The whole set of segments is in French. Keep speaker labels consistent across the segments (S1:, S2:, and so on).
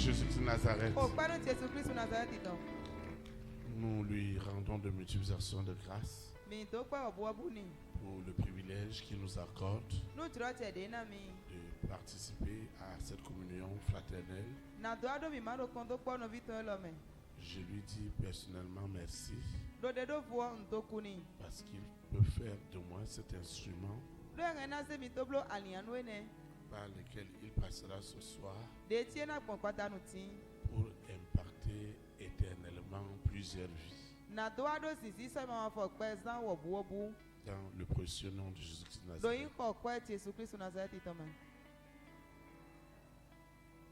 S1: Jésus de Nazareth,
S2: Okpano Jésus Christ de Nazareth itan.
S1: nous lui rendons de multiples actions de grâce
S2: Mi to pa obuabu ni.
S1: pour le privilège qu'il nous accorde
S2: Nu trote de na mi.
S1: de participer à cette communion fraternelle.
S2: Na do ado mi maro kondo po no vito elome.
S1: Je lui dis personnellement merci
S2: Do de do vo ntoku ni.
S1: parce qu'il peut faire de moi cet instrument
S2: Do ngena se mi to blo alianu ene.
S1: par lequel il passera ce soir
S2: De tie na pon pata nu tin.
S1: pour imparter éternellement plusieurs vies.
S2: Na do ado sisi so ma fo pe zan wo buobu.
S1: Dans le précieux nom de Jésus de
S2: Do yin
S1: Nazareth.
S2: ko pe Jésus Christ de Nazareth itan ma.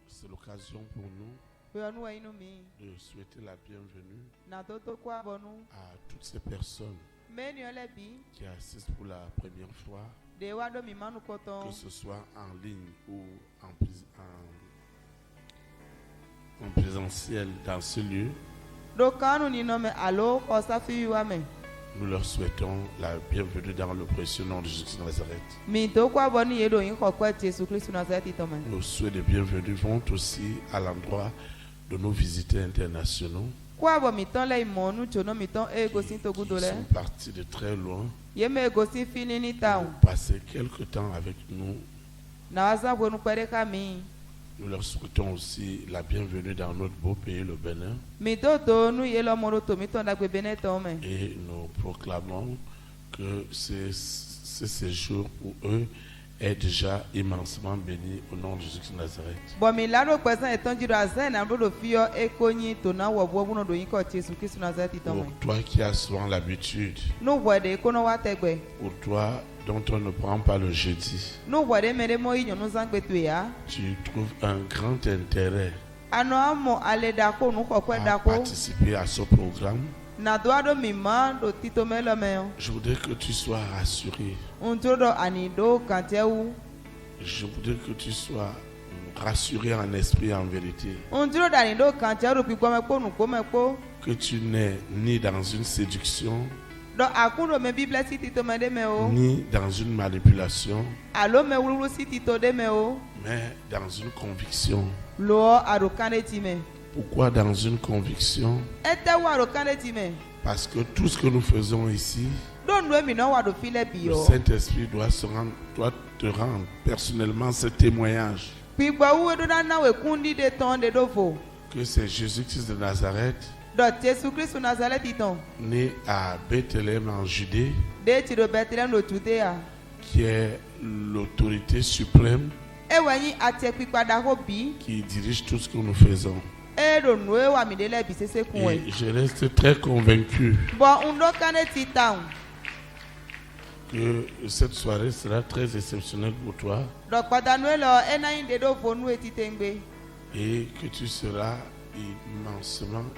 S1: C'est l'occasion pour nous
S2: Pe onu inu mi.
S1: de souhaiter la bienvenue
S2: Na to to kwa bonu.
S1: à toutes ces personnes
S2: Me ni ole bi.
S1: qui assistent pour la première fois,
S2: De wa do mi manu koton.
S1: que ce soit en ligne ou en présentiel dans ce lieu.
S2: Do kanu ni no me alo ko safi wa me.
S1: Nous leur souhaitons la bienvenue dans le précieux nom de Jésus de Nazareth.
S2: Mi to kwa bonu ye do yin ko pe Jésus Christ de Nazareth itan ma.
S1: Nos souhaits de bienvenue vont aussi à l'endroit de nos visiteurs internationaux
S2: Kwa bo mi ton le imonu chono mi ton e go sin to
S1: qui
S2: gudo le.
S1: sont partis de très loin
S2: Ye me go sin fini ni taun.
S1: pour passer quelque temps avec nous.
S2: Na waza bo nu pere ka mi.
S1: Nous leur souhaitons aussi la bienvenue dans notre beau pays, le Bénin.
S2: Mi to nu ye lo mo to mi ton dagbe beneton me.
S1: Et nous proclamons que ce séjour pour eux est déjà immensement béni au nom de Jésus de Nazareth.
S2: Bo mi la ro pe san eton jiro azen na do fio e konyi to na wo bo no do yin ko Jésus Christ de Nazareth itan
S1: Pour
S2: me.
S1: toi qui as souvent l'habitude,
S2: Nu wo de ko no wa tegbe.
S1: pour toi dont on ne prend pas le jeudi,
S2: Nu wo de mere mo yin nu san gbe to ya.
S1: tu trouves un grand intérêt
S2: Ano amo ale da ko nu ko pe da
S1: à
S2: ko.
S1: participer à ce programme.
S2: Na do ado mi ma do tito me lo me.
S1: Je voudrais que tu sois rassuré.
S2: Un do ani do kantewu.
S1: Je voudrais que tu sois rassuré en esprit et en vérité.
S2: Un do ani do kantewu pi gbo me ko nu ko me ko.
S1: Que tu n'es ni dans une séduction,
S2: Do akundo me bible si tito me de me o.
S1: ni dans une manipulation,
S2: Alo me wulu si tito de me o.
S1: mais dans une conviction.
S2: Lo aro kane ti me.
S1: Pourquoi dans une conviction?
S2: Ete wa aro kane ti me.
S1: Parce que tout ce que nous faisons ici,
S2: Do nu mi no wa do file bi
S1: le
S2: yo.
S1: Saint-Esprit doit te rendre personnellement ce témoignage
S2: Pi gbo wu do na we kundi de ton de do fo.
S1: que c'est Jésus-Christ de Nazareth,
S2: Do Jésus Christ Nazareth iton.
S1: né à Bethléem en Judée,
S2: De ti do Bethlehem do Judea.
S1: qui est l'autorité suprême
S2: E wenyi ate pipada ko bi.
S1: qui dirige tout ce que nous faisons.
S2: E do nu e wa mi de le bi sese kun
S1: Et
S2: e.
S1: je reste très convaincu
S2: Bo undo kane ti taun.
S1: que cette soirée sera très exceptionnelle pour toi
S2: Do pada nu e lo e na yin de do fo nu e ti tengbe.
S1: et que tu seras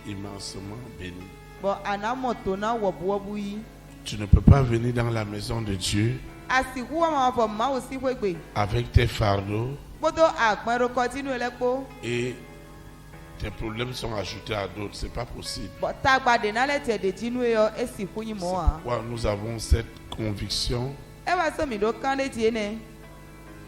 S1: immensement béni.
S2: Bo anamo to na wo buobu yi.
S1: Tu ne peux pas venir dans la maison de Dieu
S2: Asiku wa ma fo ma o si wegbe.
S1: avec tes fardeaux
S2: Bodo agbon ro continue le po.
S1: et tes problèmes sont ajoutés à d'autres. C'est pas possible.
S2: Bo ta gba de na le te de tinu e yo e si ku yin
S1: C'est
S2: mo a.
S1: pourquoi nous avons cette conviction.
S2: E wa so mi do kane ti ene.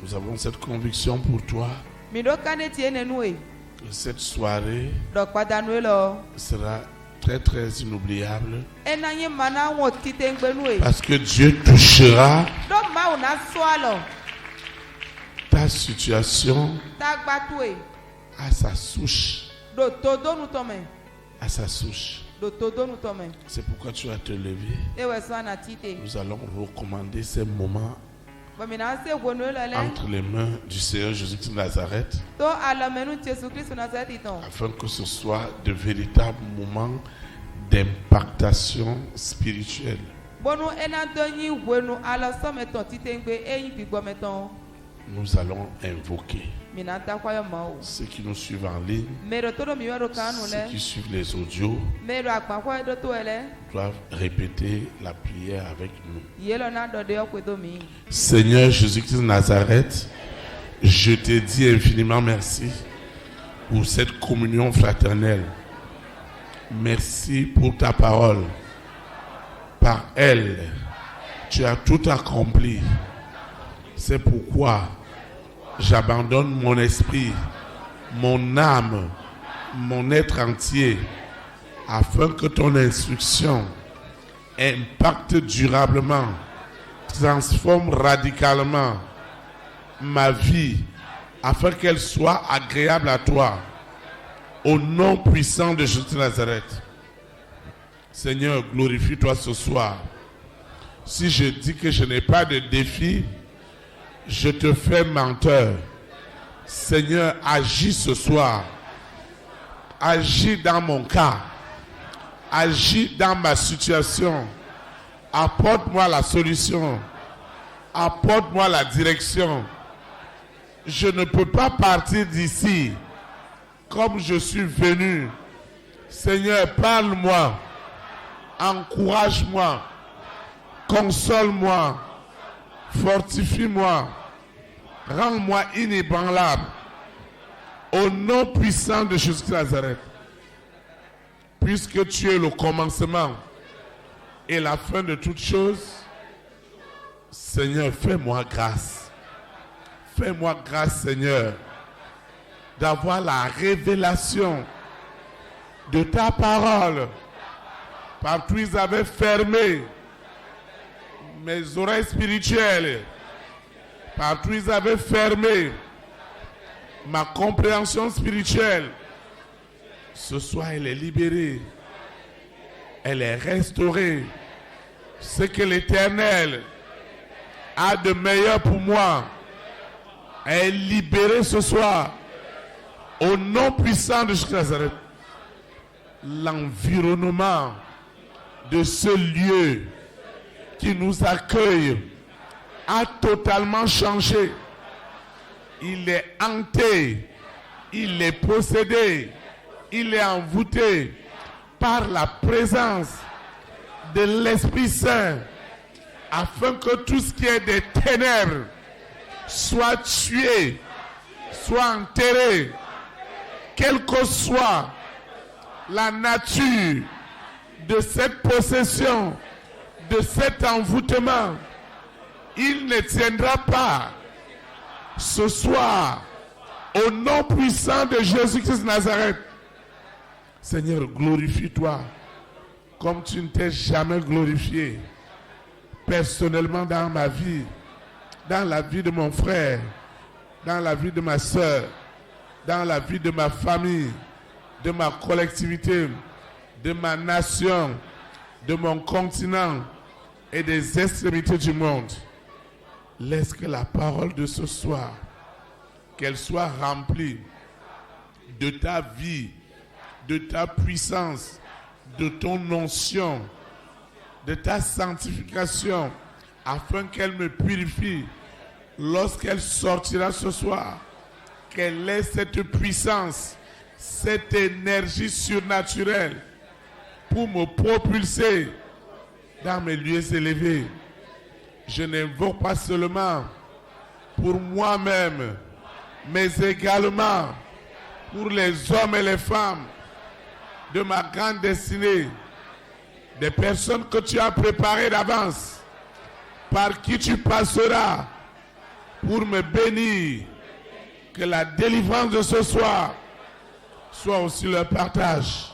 S1: Nous avons cette conviction pour toi
S2: Mi do kane ti ene nu e.
S1: que cette soirée
S2: Do pada nu e lo.
S1: sera très très inoubliable
S2: E na yin mana won ti tengbe nu e.
S1: parce que Dieu touchera
S2: Do ma o na so alo.
S1: ta situation
S2: Ta gba tu e.
S1: à sa souche.
S2: Do to do nu to me.
S1: À sa souche.
S2: Do to do nu to me.
S1: C'est pourquoi tu vas te lever.
S2: E we so na ti te.
S1: Nous allons recommander ces moments
S2: Bo mi na se wo nu le le.
S1: entre les mains du Seigneur Jésus de Nazareth
S2: To alo menu Jésus Christ Nazareth iton.
S1: afin que ce soit de véritables moments d'impactation spirituelle.
S2: Bonu ena do yin wenu alo so me ton ti tengbe e yin bi gbo me ton.
S1: Nous allons invoquer
S2: Mi na ta kwa yo ma o.
S1: ceux qui nous suivent en ligne,
S2: Me do to do mi wero kanu
S1: ceux
S2: le.
S1: qui suivent les audios,
S2: Me do agba kwa do to ele.
S1: doivent répéter la prière avec nous.
S2: Yelo na do de okwe do mi.
S1: Seigneur Jésus-Christ de Nazareth, je te dis infiniment merci pour cette communion fraternelle. Merci pour ta parole. Par elle, tu as tout accompli. C'est pourquoi j'abandonne mon esprit mon âme, mon être entier, afin que ton instruction impacte durablement, transforme radicalement ma vie, afin qu'elle soit agréable à toi. Au nom puissant de Jésus de Nazareth. Seigneur, glorifie-toi ce soir. Si je dis que je n'ai pas de défi, je te fais menteur. Seigneur, agis ce soir. Agis dans mon cas. Agis dans ma situation. Apporte-moi la solution. Apporte-moi la direction. Je ne peux pas partir d'ici comme je suis venu. Seigneur, parle-moi. Encourage-moi. Console-moi. Fortifie-moi. Rends-moi inébranlable. Au nom puissant de Jésus de Nazareth. Puisque tu es le commencement et la fin de toutes choses, Seigneur, fais-moi grâce. Fais-moi grâce, Seigneur, d'avoir la révélation de ta parole. Partout ils avaient fermé mes oreilles spirituelles. Partout ils avaient fermé ma compréhension spirituelle. Ce soir, elle est libérée. Elle est restaurée. Ce que l'Éternel a de meilleur pour moi est libéré ce soir. Au nom puissant de Jésus de Nazareth. L'environnement de ce lieu qui nous accueille a totalement changé. Il est hanté, il est possédé, il est envoûté par la présence de l'Esprit Saint, afin que tout ce qui est des ténèbres soit tué, soit enterré, quelle que soit la nature de cette possession, de cet envoûtement. Il ne tiendra pas. Ce soir, au nom puissant de Jésus-Christ de Nazareth, Seigneur, glorifie-toi comme tu ne t'es jamais glorifié personnellement dans ma vie, dans la vie de mon frère, dans la vie de ma soeur, dans la vie de ma famille, de ma collectivité, de ma nation, de mon continent et des extrémités du monde. Laisse que la parole de ce soir, qu'elle soit remplie de ta vie, de ta puissance, de ton onction, de ta sanctification, afin qu'elle me purifie lorsqu'elle sortira ce soir, qu'elle ait cette puissance, cette énergie surnaturelle pour me propulser dans mes lieux élevés. Je n'invoque pas seulement pour moi-même, mais également pour les hommes et les femmes de ma grande destinée, des personnes que tu as préparées d'avance, par qui tu passeras pour me bénir. Que la délivrance de ce soir soit aussi leur partage.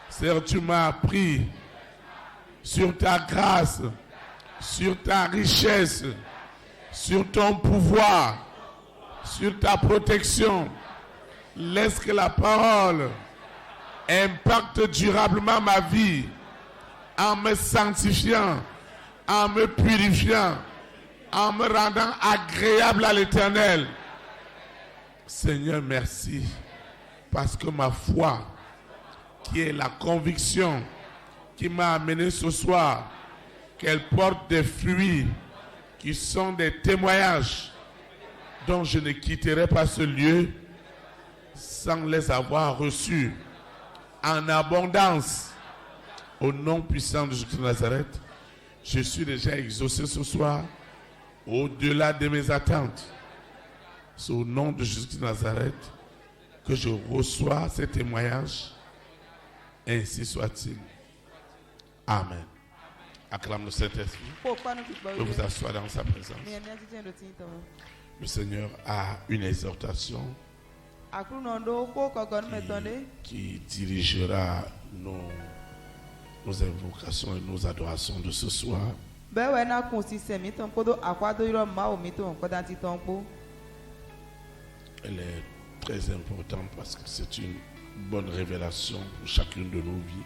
S1: Seigneur, tu m'as appris sur ta grâce, sur ta richesse, sur ton pouvoir, sur ta protection. Laisse que la parole impacte durablement ma vie en me sanctifiant, en me purifiant, en me rendant agréable à l'Éternel. Seigneur, merci, parce que ma foi, qui est la conviction qui m'a amené ce soir, qu'elle porte des fruits qui sont des témoignages dont je ne quitterai pas ce lieu sans les avoir reçus en abondance. Au nom puissant de Jésus de Nazareth, je suis déjà exaucé ce soir au-delà de mes attentes. C'est au nom de Jésus de Nazareth que je reçois ces témoignages. Ainsi soit-il. Amen. Acclame le Saint-Esprit. Je vous asseoir dans sa présence. Le Seigneur a une exhortation
S2: Akrunondo ko kogon metone.
S1: qui dirigera nos invocations et nos adorations de ce soir.
S2: Bewe na consiste mi ton kodo akwado iro ma o mi ton kodanti ton po.
S1: Elle est très importante parce que c'est une bonne révélation pour chacune de nos vies.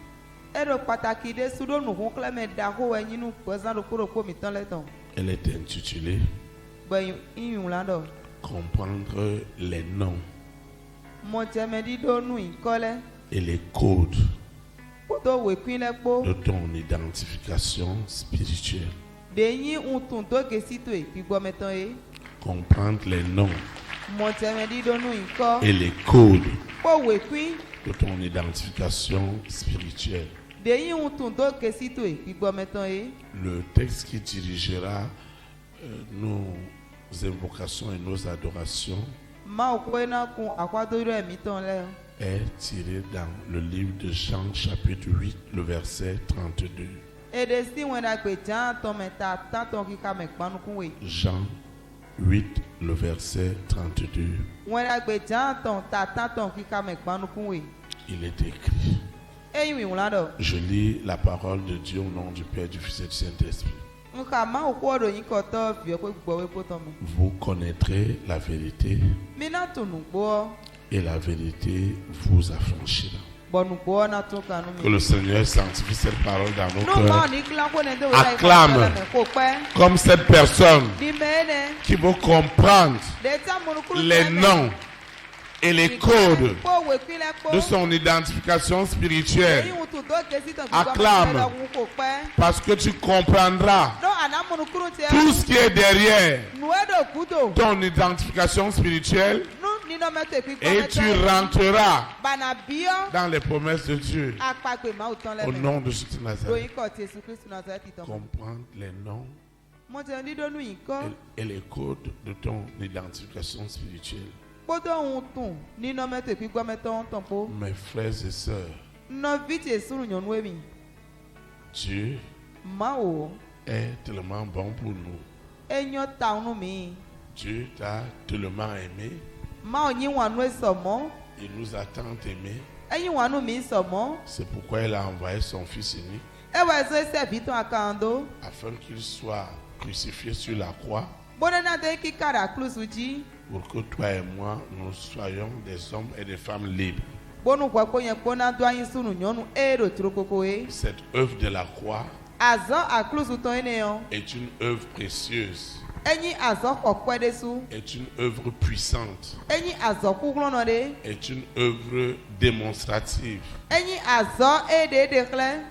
S2: Ero pataki de sudo nu ko kleme da ko enyi nu pozan do ko mi ton le ton.
S1: Elle est intitulée
S2: Ben iyun lando.
S1: Comprendre les noms
S2: Mo temedi do nu ikole.
S1: et les codes
S2: Kodo we kwin le po.
S1: de ton identification spirituelle.
S2: De yin un tun to ke sito e pigbo meton e.
S1: Comprendre les noms
S2: Mo temedi do nu iko.
S1: et les codes
S2: Po we kwin.
S1: de ton identification spirituelle.
S2: De yin un tun to ke sito e pigbo meton e.
S1: Le texte qui dirigera nos invocations et nos adorations
S2: Ma o ko na kun akwado iro mi ton le.
S1: est tiré dans le livre de Jean chapitre 8, le verset 32.
S2: E de si wen da pe jan ton meta ta ton ki ka me panu kun we.
S1: Jean 8, le verset 32.
S2: Wen da pe jan ton ta ton ki ka me panu kun we.
S1: Il est écrit.
S2: E yin wi lando.
S1: Je lis la parole de Dieu au nom du Père, du Fils et du Saint-Esprit.
S2: Nka ma o ko do yin ko to fi ko gbo we po ton me.
S1: Vous connaîtrez la vérité
S2: Mi na tunu gbo.
S1: et la vérité vous affranchira.
S2: Bonu gbo na tun kanu
S1: Que
S2: mi.
S1: le Seigneur sanctifie cette parole dans nos
S2: No ma
S1: cœurs.
S2: ni klan ko ne de we
S1: Acclame.
S2: ko pe.
S1: Comme cette personne
S2: Di mene.
S1: qui veut comprendre
S2: De ta monu kru.
S1: les noms et les codes
S2: Po we kwin le po.
S1: de son identification
S2: E
S1: spirituelle.
S2: yin un tun to ke sito
S1: Acclame.
S2: ko pe.
S1: Parce que tu comprendras
S2: No ana monu kru ti.
S1: tout ce qui est derrière
S2: Nuedo kudo.
S1: ton identification spirituelle
S2: Nu ni no meto e pigbo
S1: et tu rentreras
S2: Bana bio.
S1: dans les promesses de Dieu.
S2: Apagbe ma o ton le
S1: Au
S2: me.
S1: nom de Jésus de Nazareth.
S2: Doyin ko ti Jesu Kristu Nazareth ton.
S1: Comprendre les noms
S2: Mo te ndi do nu yin ko.
S1: et les codes de ton identification spirituelle.
S2: Kodo un tun ni no meto e pigbo meton ton po.
S1: Mes frères et sœurs,
S2: No vite sunu nyonu emi.
S1: Dieu
S2: Ma o.
S1: est tellement bon pour nous.
S2: Enyo ta unu mi.
S1: Dieu t'a tellement aimé.
S2: Ma o yin wanu esomo.
S1: Il nous a tant aimés.
S2: Eyin wanu mi somo.
S1: C'est pourquoi il a envoyé son Fils unique
S2: Ewa so ese biton akando.
S1: afin qu'il soit crucifié sur la croix
S2: Bonena de ki kara klusuji.
S1: pour que toi et moi, nous soyons des hommes et des femmes libres.
S2: Bonu kwa ko yen ko na do ayin sunu nyonu ero trokoko e.
S1: Cette œuvre de la croix
S2: Azo aklusu ton eneyon.
S1: est une œuvre précieuse,
S2: Enyi azo kokwe desu.
S1: est une œuvre puissante,
S2: Enyi azo kuglono de.
S1: est une œuvre démonstrative.
S2: Enyi azo ede de kle.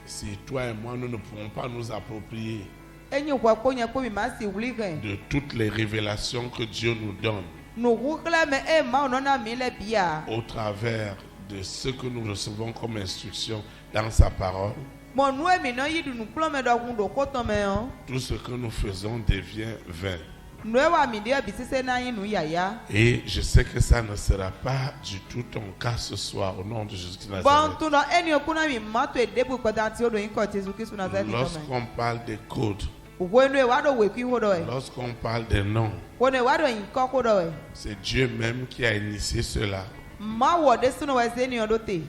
S1: Si toi et moi, nous ne pouvons pas nous approprier
S2: Enyi kwa ko yen ko mi ma si wuli gen.
S1: de toutes les révélations que Dieu nous donne
S2: No kukle me e ma onona mi le bia.
S1: au travers de ce que nous recevons comme instruction dans sa parole,
S2: Mo nu emi no yi dunu klo me do kun do ko ton me on.
S1: tout ce que nous faisons devient vain.
S2: Nu e wa mi de bi sese na yin nu yaya.
S1: Et je sais que ça ne sera pas du tout ton cas ce soir au nom de Jésus de
S2: Bon
S1: Nazareth.
S2: tu no eni okuna mi ma to e debu ko dan ti o do yin ko Jesu Kristu Nazareth ton me.
S1: Lorsqu'on parle des codes,
S2: Wo nu e wa do we kwi ho do e.
S1: lorsqu'on parle des noms,
S2: Wo ne wa do yin ko ko do e.
S1: c'est Dieu même qui a initié cela.
S2: Ma wo de sunu we se ni o do te.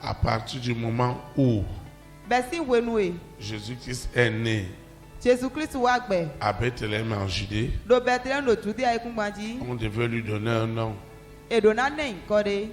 S1: À partir du moment où
S2: Be si we nu e.
S1: Jésus-Christ est né
S2: Jesu Kristu wa gbe.
S1: à Bethléem en Judée,
S2: Do Bethlehem do tudi ai kun gbaji.
S1: on devait lui donner un nom.
S2: Edo na ne nko de.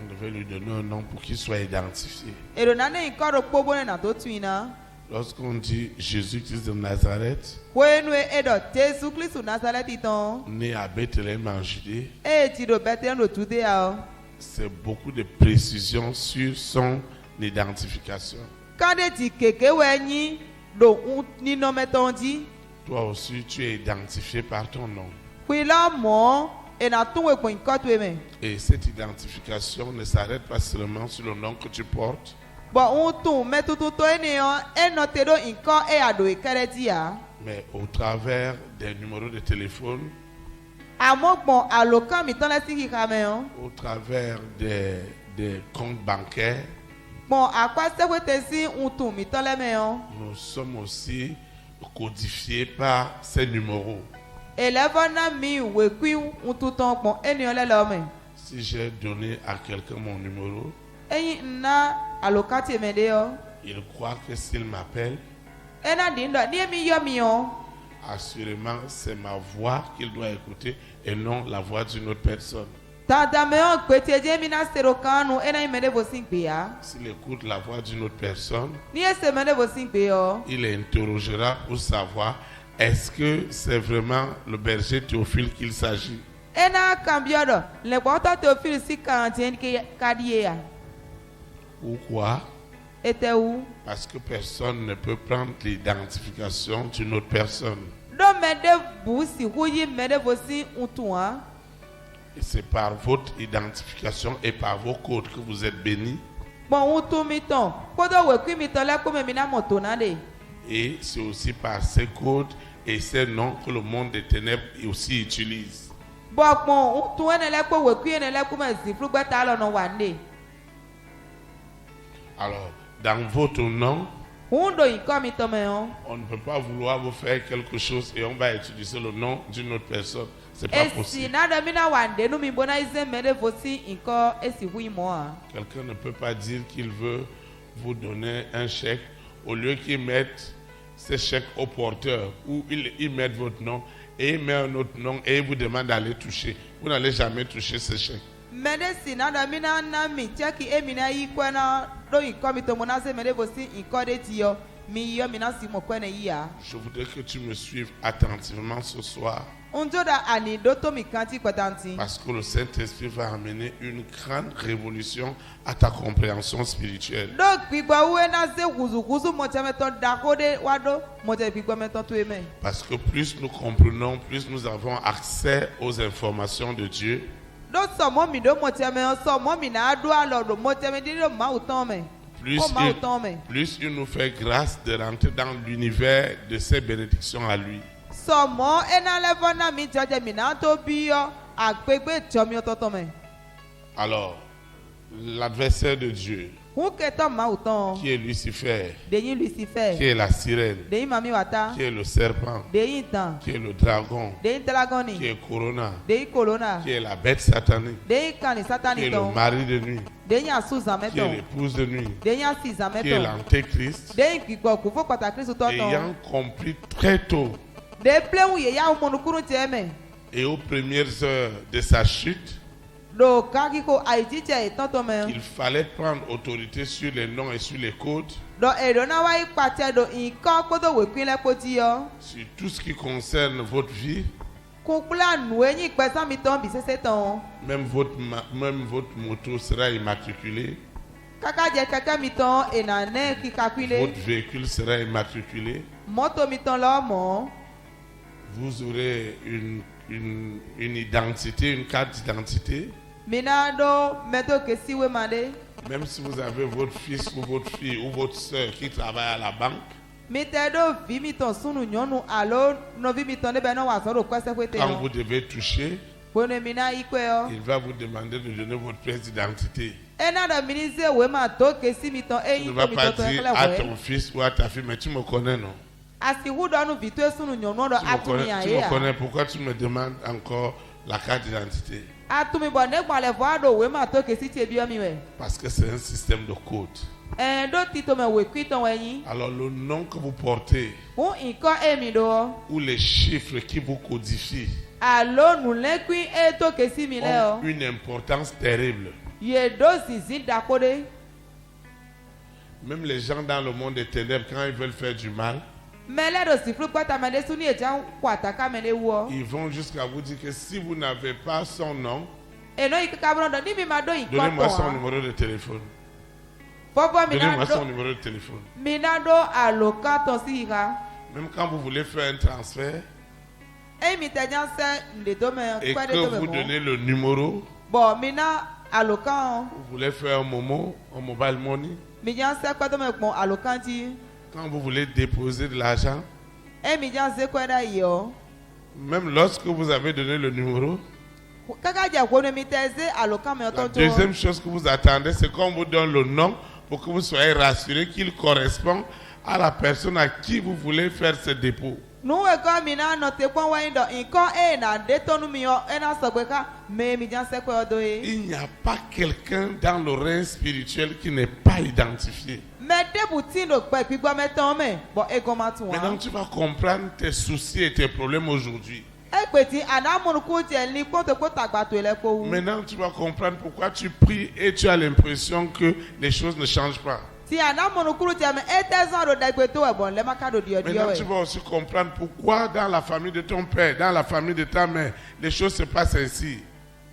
S1: On devait lui donner un nom pour qu'il soit identifié.
S2: Edo na ne nko do kpo bone na do tuina.
S1: Lorsqu'on dit Jésus-Christ de Nazareth,
S2: Wo nu e do Jesu Kristu Nazareth ton.
S1: né à Bethléem en Judée,
S2: E ti do Bethlehem do tudi a.
S1: c'est beaucoup de précisions sur son identification.
S2: Kade ti keke we nyi do un ni no meton di.
S1: Toi aussi, tu es identifié par ton nom.
S2: Kwila mo e na tun we kun ko to me.
S1: Et cette identification ne s'arrête pas seulement sur le nom que tu portes,
S2: Bon un tun metutu to eniyan e no te do nkan e ado e kere di ya.
S1: mais au travers des numéros de téléphone,
S2: Àmọ́ gbọ̀n àlòkàn mi tán lẹ́sìn kíkà mẹ́hàn.
S1: au travers des comptes bancaires,
S2: Gbọ̀n àpásẹ́wété sí ntùn mi tán lẹ́mẹ̀hàn.
S1: nous sommes aussi codifiés par ces numéros.
S2: Elevona mi wekui ututon pon eniole lome.
S1: Si j'ai donné à quelqu'un mon numéro,
S2: Eyi na alokati medeo.
S1: il croit que s'il m'appelle,
S2: Ena dindo ni mi yo mi o.
S1: assurément c'est ma voix qu'il doit écouter et non la voix d'une autre personne.
S2: Tata me on kwetie mi na serokanu ena imede vosin pe ya.
S1: S'il écoute la voix d'une autre personne,
S2: Ni ese mede vosin pe yo.
S1: il interrogera pour savoir est-ce que c'est vraiment le berger Théophile qu'il s'agit.
S2: Ena kambiodo le bota Théophile si 41 ke kadie ya.
S1: Pourquoi?
S2: Était où?
S1: Parce que personne ne peut prendre l'identification d'une autre personne.
S2: Do mede busi huyi mede vosin utua.
S1: Et c'est par votre identification et par vos codes que vous êtes bénis.
S2: Bon utu miton. Kodo wekui miton le kome mina motona de.
S1: Et c'est aussi par ces codes et ces noms que le monde des ténèbres aussi utilise.
S2: Bon utu ene le ko wekui ene le kume ziflu gbeta lo no wande.
S1: Alors, dans votre nom,
S2: Hundo iko miton me on.
S1: on ne peut pas vouloir vous faire quelque chose et on va utiliser le nom d'une autre personne. C'est pas
S2: Esi
S1: possible.
S2: na do mina wande nu mi bona ize mede vosin iko esi hui moa.
S1: Quelqu'un ne peut pas dire qu'il veut vous donner un chèque au lieu qu'il mette ce chèque au porteur ou il mette votre nom et il met un autre nom et il vous demande d'aller toucher. Vous n'allez jamais toucher ce chèque.
S2: Mede si na do mina na mi cheki emina iko na do iko miton mona se mede vosin iko de tiyo. Mi yo mina si mo kwene ya.
S1: Je voudrais que tu me suives attentivement ce soir
S2: Unjoda ani doto mi kanti kwatanti.
S1: parce que le Saint-Esprit va amener une grande révolution à ta compréhension spirituelle.
S2: Donc gbigba uwe na ze wuzu mote meton dakode wado mote gbigba meton tu eme.
S1: Parce que plus nous comprenons, plus nous avons accès aux informations de Dieu.
S2: Do somo mi do mote me somo mi na adu alo do mote me di do ma uton me.
S1: Plus il nous fait grâce de rentrer dans l'univers de ses bénédictions à lui.
S2: Somo ena levona mi joje mi na to biyo agbegbe jomi ototo me.
S1: Alors, l'adversaire de Dieu, qui est Lucifer, qui est la sirène, qui est le serpent, qui est le dragon, qui est Corona, qui est la bête satanique, qui est le mari de nuit, qui est l'épouse de nuit, qui est l'antéchrist, ayant compris très tôt et aux premières heures de sa chute, il fallait prendre autorité sur les noms et sur les codes, sur tout ce qui concerne votre vie, même votre moto sera immatriculé, votre véhicule sera immatriculé, vous aurez une identité, une carte d'identité. Même si vous avez votre fils ou votre fille ou votre soeur qui travaille à la banque, quand vous devez toucher, il va vous demander de donner votre pièce d'identité. Il ne va pas dire à ton fils ou à ta fille, mais tu me connais, non? Tu me connais, pourquoi tu me demandes encore la carte d'identité? Parce que c'est un système de code. Alors le nom que vous portez ou les chiffres qui vous codifient ont une importance terrible. Même les gens dans le monde des ténèbres, quand ils veulent faire du mal, ils vont jusqu'à vous dire que si vous n'avez pas son nom, donnez-moi son numéro de téléphone. Donnez-moi son numéro de téléphone. Même quand vous voulez faire un transfert et que vous donnez le numéro, vous voulez faire un Momo, un mobile money, quand vous voulez déposer de l'argent, même lorsque vous avez donné le numéro, la deuxième chose que vous attendez, c'est qu'on vous donne le nom pour que vous soyez rassuré qu'il correspond à la personne à qui vous voulez faire ce dépôt.
S2: Nous écoles mina noté point wine dans encore et na détonu mio et na sobeka mais mi jan sekwe odoye.
S1: Il n'y a pas quelqu'un dans le règne spirituel qui n'est pas identifié.
S2: Mais débouti no pe pigbo meton me bon egoma tu
S1: Maintenant,
S2: wa.
S1: tu vas comprendre tes soucis et tes problèmes aujourd'hui.
S2: E peti anamunuku je ni poto ko tagbato ele ko wu.
S1: Maintenant, tu vas comprendre pourquoi tu pries et tu as l'impression que les choses ne changent pas.
S2: Si anamunuku je me etezon ro dagbeto e bon le makado dio dio
S1: Maintenant, tu
S2: e.
S1: vas aussi comprendre pourquoi dans la famille de ton père, dans la famille de ta mère, les choses se passent ainsi.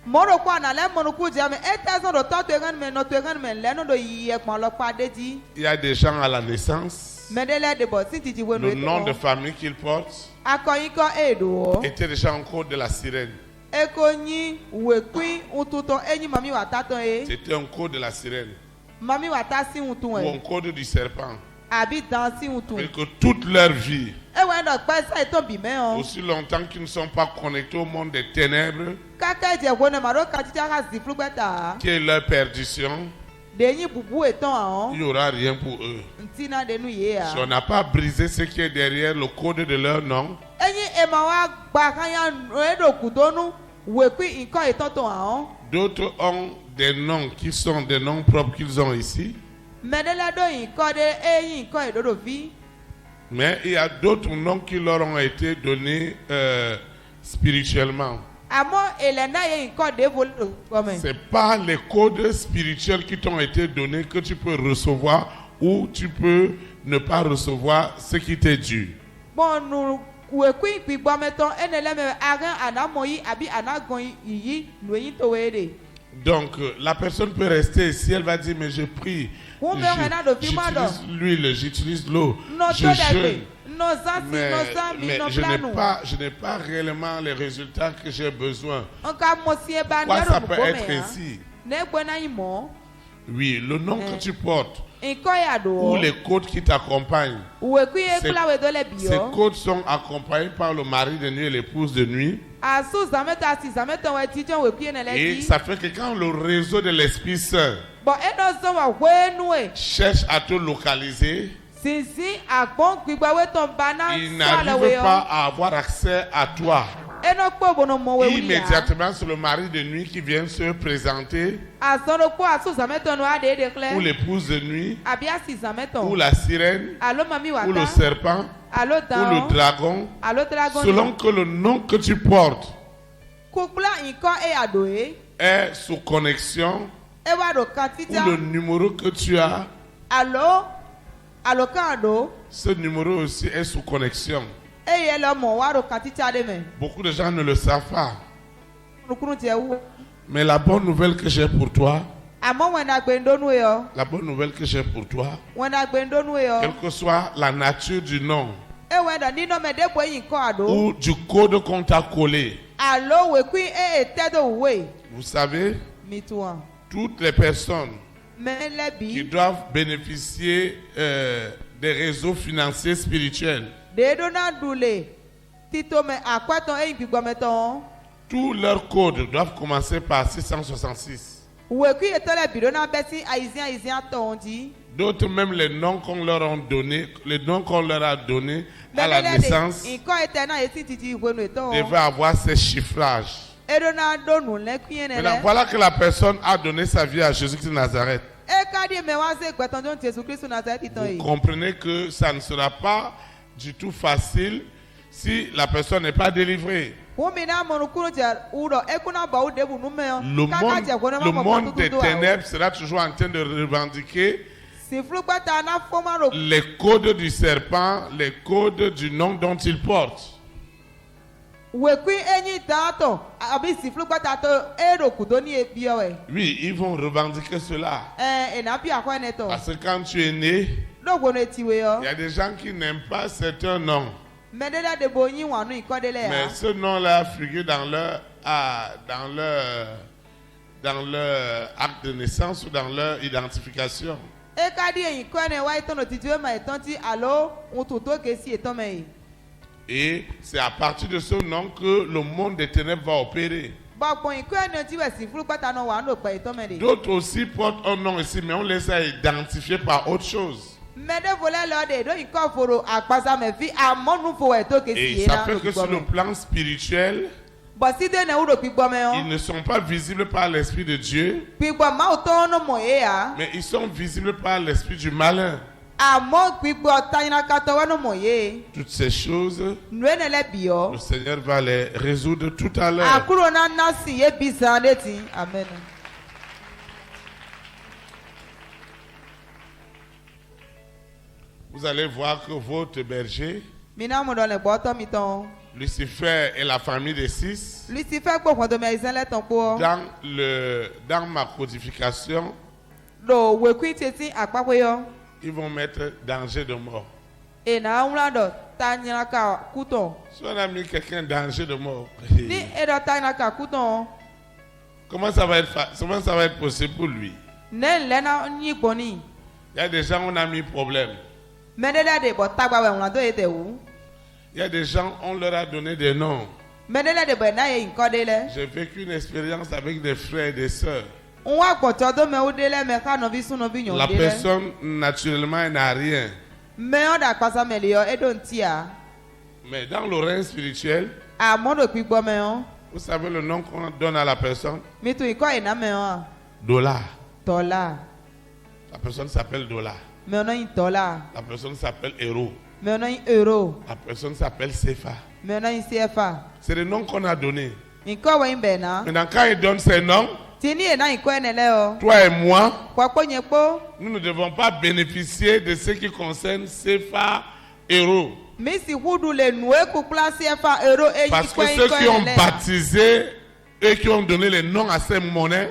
S2: Moro kwa na le munuku je me etezon ro to to me no to me le no do yi e pon lo pa deji.
S1: Il y a des gens à la naissance,
S2: Medele de bo si titi we no
S1: le nom de famille qu'ils portent
S2: akoyiko edo.
S1: était déjà encore de la sirène.
S2: Ekonyi wekwi ututo enyi mami watato e.
S1: C'était un code de la sirène
S2: Mami watasi utu
S1: ou un
S2: e.
S1: code du serpent.
S2: Abi dansi utu.
S1: Et que toute leur vie,
S2: Ewe ndo pesa eto bime on.
S1: aussi longtemps qu'ils ne sont pas connectés au monde des ténèbres,
S2: Kake je wone maro katija ka ziflu beta.
S1: qui est leur perdition,
S2: Denyi bubu eton a
S1: il
S2: on.
S1: n'y aura rien pour eux.
S2: Ntina de nou ye
S1: Si on
S2: a.
S1: n'a pas brisé ce qui est derrière le code de leur nom,
S2: Enyi ema wa gba kanya edo kudonu wekwi inko eton ton a on.
S1: d'autres ont des noms qui sont des noms propres qu'ils ont ici,
S2: Medele do inko de enyi inko edodo vi.
S1: mais il y a d'autres noms qui leur ont été donnés spirituellement.
S2: Amo elena ye inko de volo comme.
S1: Ce n'est pas les codes spirituels qui t'ont été donnés que tu peux recevoir ou tu peux ne pas recevoir ce qui t'est dû.
S2: Bon nous wekwi pigbo meton enele me agan anamoyi abi anagon yi noyi to wede.
S1: Donc la personne peut rester ici, elle va dire mais je prie, j'utilise l'huile, j'utilise l'eau,
S2: No
S1: je
S2: to
S1: jeûne.
S2: debe. No zansi
S1: Mais,
S2: no zami
S1: mais
S2: no
S1: je
S2: planu.
S1: n'ai pas réellement les résultats que j'ai besoin.
S2: Onka mosi e ba
S1: Pourquoi
S2: ndero
S1: ça peut
S2: mukome
S1: être
S2: ya.
S1: ainsi?
S2: Ne gbona imo.
S1: Oui, le nom que tu portes
S2: Inko ya
S1: ou
S2: do.
S1: les codes qui t'accompagnent.
S2: Wekwi e
S1: Ces-
S2: kula we do le
S1: Ces
S2: bio.
S1: codes sont accompagnés par le mari de nuit et l'épouse de nuit.
S2: Asu zameto asi zameto we tijon wekwi enele
S1: Et
S2: di.
S1: ça fait que quand le réseau de l'Esprit Saint
S2: Bon eno zo wa wenu e.
S1: cherche à te localiser,
S2: Sisi agbon gbigba we ton bana
S1: il
S2: sala
S1: n'arrive
S2: we
S1: pas
S2: yo.
S1: à avoir accès à toi.
S2: Eno kpo bono mo we wi ya.
S1: Immédiatement, c'est le mari de nuit qui vient se présenter,
S2: Azono kpo asu zameto no ade de kle.
S1: ou l'épouse de nuit,
S2: Abi asi zameto.
S1: ou la sirène,
S2: Alo mami
S1: ou le
S2: wata.
S1: serpent,
S2: Alo
S1: ou
S2: dan.
S1: le dragon,
S2: Alo dragon.
S1: selon que le nom que tu portes
S2: Kukula inko e adoe.
S1: est sous connexion,
S2: Ewa do
S1: ou
S2: katita.
S1: le numéro que tu as,
S2: Alo kando.
S1: ce numéro aussi est sous connexion.
S2: Eye lo mo wa do katita de me.
S1: Beaucoup de gens ne le savent pas.
S2: Nukunu je wu.
S1: Mais la bonne nouvelle que j'ai pour toi,
S2: Amo wena gbendonu yo.
S1: la bonne nouvelle que j'ai pour toi,
S2: Wena gbendonu yo.
S1: quelle que soit la nature du nom
S2: Ewe da nino me de boy inko ado.
S1: ou du code qu'on t'a collé,
S2: Alo we kui e tedo we.
S1: vous savez,
S2: Mitouan.
S1: toutes les personnes
S2: Me
S1: qui
S2: lebi.
S1: doivent bénéficier des réseaux financiers spirituels,
S2: De do na dule. Tito me akwaton e gbigbo meton.
S1: tous leurs codes doivent commencer par 666.
S2: We kui etole bido na besi aizien tondi.
S1: D'autres même les noms qu'on leur a donnés, les noms qu'on leur a donnés à la
S2: Medele
S1: naissance,
S2: de inko etena esi titi wenu eton.
S1: devaient avoir ces chiffrages.
S2: Edo na do nu le kui
S1: Maintenant,
S2: enele.
S1: voilà que la personne a donné sa vie à Jésus-Christ de Nazareth.
S2: E kadi me wa se gbeton jon Jésus Christ Nazareth iton
S1: Vous
S2: yi.
S1: comprenez que ça ne sera pas du tout facile si la personne n'est pas délivrée.
S2: Wumina monukuru je uro ekuna ba u debu nume yo.
S1: Le monde des ténèbres sera toujours en train de revendiquer
S2: Si flu gbata na foma ro.
S1: les codes du serpent, les codes du nom dont il porte.
S2: We kui enyi tato. Abi si flu gbata to ero kudoni e bio e.
S1: Oui, ils vont revendiquer cela.
S2: Na pi akwa neto.
S1: Parce que quand tu es né,
S2: Do gwono etiwe yo.
S1: il y a des gens qui n'aiment pas certains noms.
S2: Medele de bonyi wanu ikodele
S1: Mais
S2: ya.
S1: ce nom-là figure dans leur acte de naissance ou dans leur identification.
S2: E kadi enyi ko ne wa itono titiwe ma etonti alo ututo kesi eton me yi.
S1: Et c'est à partir de ce nom que le monde des ténèbres va opérer.
S2: Bon inko ene ti we si flu gbata no wa no pa eton me de.
S1: D'autres aussi portent un nom ici, mais on les a identifiés par autre chose. Et il s'appelle que sur le plan spirituel, ils ne sont pas visibles par l'Esprit de Dieu, mais ils sont visibles par l'Esprit du malin. Toutes ces choses, le Seigneur va les résoudre tout à l'heure.
S2: Amen.
S1: Vous allez voir que votre berger, Lucifer et la famille des 6, dans ma codification, ils vont mettre danger de mort. Si on a mis quelqu'un danger de mort, comment ça va être possible pour lui? Il y a des gens, on a mis problème. Il y a des gens, on leur a donné des noms. J'ai vécu une expérience avec des frères et des sœurs. La personne, naturellement, elle n'a rien. Mais dans le règne spirituel, vous savez le nom qu'on donne à la personne? Dollar. La personne s'appelle Dollar. La personne s'appelle Héros. La personne s'appelle Sefa. C'est le nom qu'on a donné. Maintenant, quand il donne ces noms, toi et moi, nous ne devons pas bénéficier de ce qui concerne Sefa, Héros. Parce que ceux qui ont baptisé et qui ont donné les noms à ces monnaies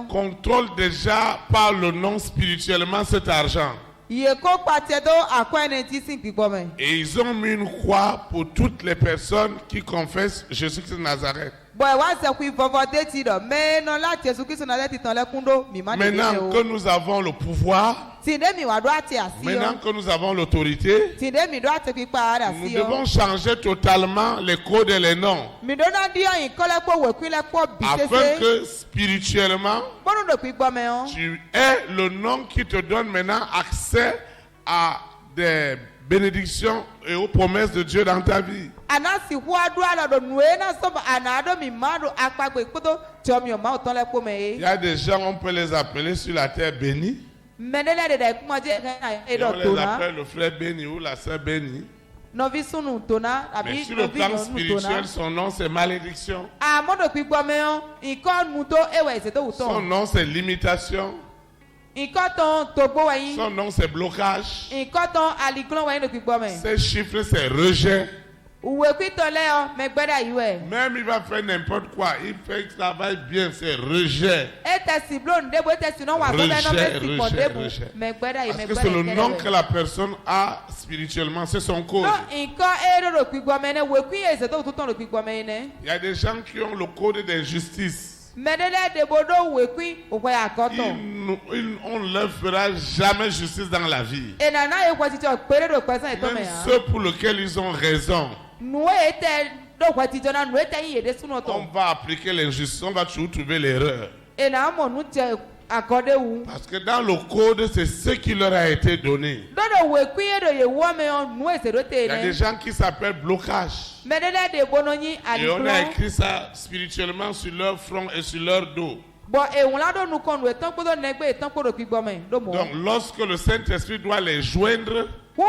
S1: contrôlent déjà par le nom spirituellement cet argent. Et ils ont mis une croix pour toutes les personnes qui confessent Jésus-Christ de Nazareth. Maintenant que nous avons le pouvoir, maintenant que nous avons l'autorité, nous devons changer totalement les codes et les noms. Afin que spirituellement, tu aies le nom qui te donne maintenant accès à des bénédictions et aux promesses de Dieu dans ta vie. Il y a des gens, on peut les appeler sur la terre bénie. Et on les appelle le frère béni ou la sœur bénie. Mais sur le plan spirituel, son nom c'est malédiction. Son nom c'est limitation. Son nom c'est blocage. Ses chiffres c'est rejet. Même il va faire n'importe quoi, il fait que ça va bien, c'est rejet. Rejet. Parce que c'est le nom que la personne a spirituellement, c'est son code. Il y a des gens qui ont le code d'injustice. On ne leur fera jamais justice dans la vie. Même ceux pour lesquels ils ont raison. On va appliquer l'injustice, on va toujours trouver l'erreur. Parce que dans le code, c'est ce qui leur a été donné. Il y a des gens qui s'appellent blocage. Et on a écrit ça spirituellement sur leur front et sur leur dos. Donc lorsque le Saint-Esprit doit les joindre, le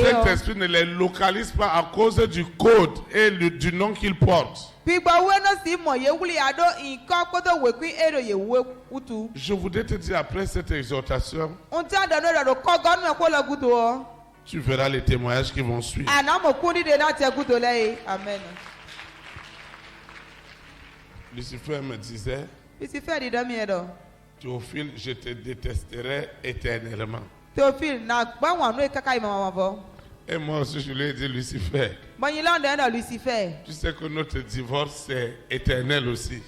S1: Saint-Esprit ne les localise pas à cause du code et du nom qu'ils portent. Je voudrais te dire après cette exhortation, tu verras les témoignages qui vont suivre.
S2: Amen.
S1: Lucifer me disait, Théophile, je te détesterai éternellement. Et moi aussi, je lui ai dit, Lucifer, tu sais que notre divorce, c'est éternel aussi.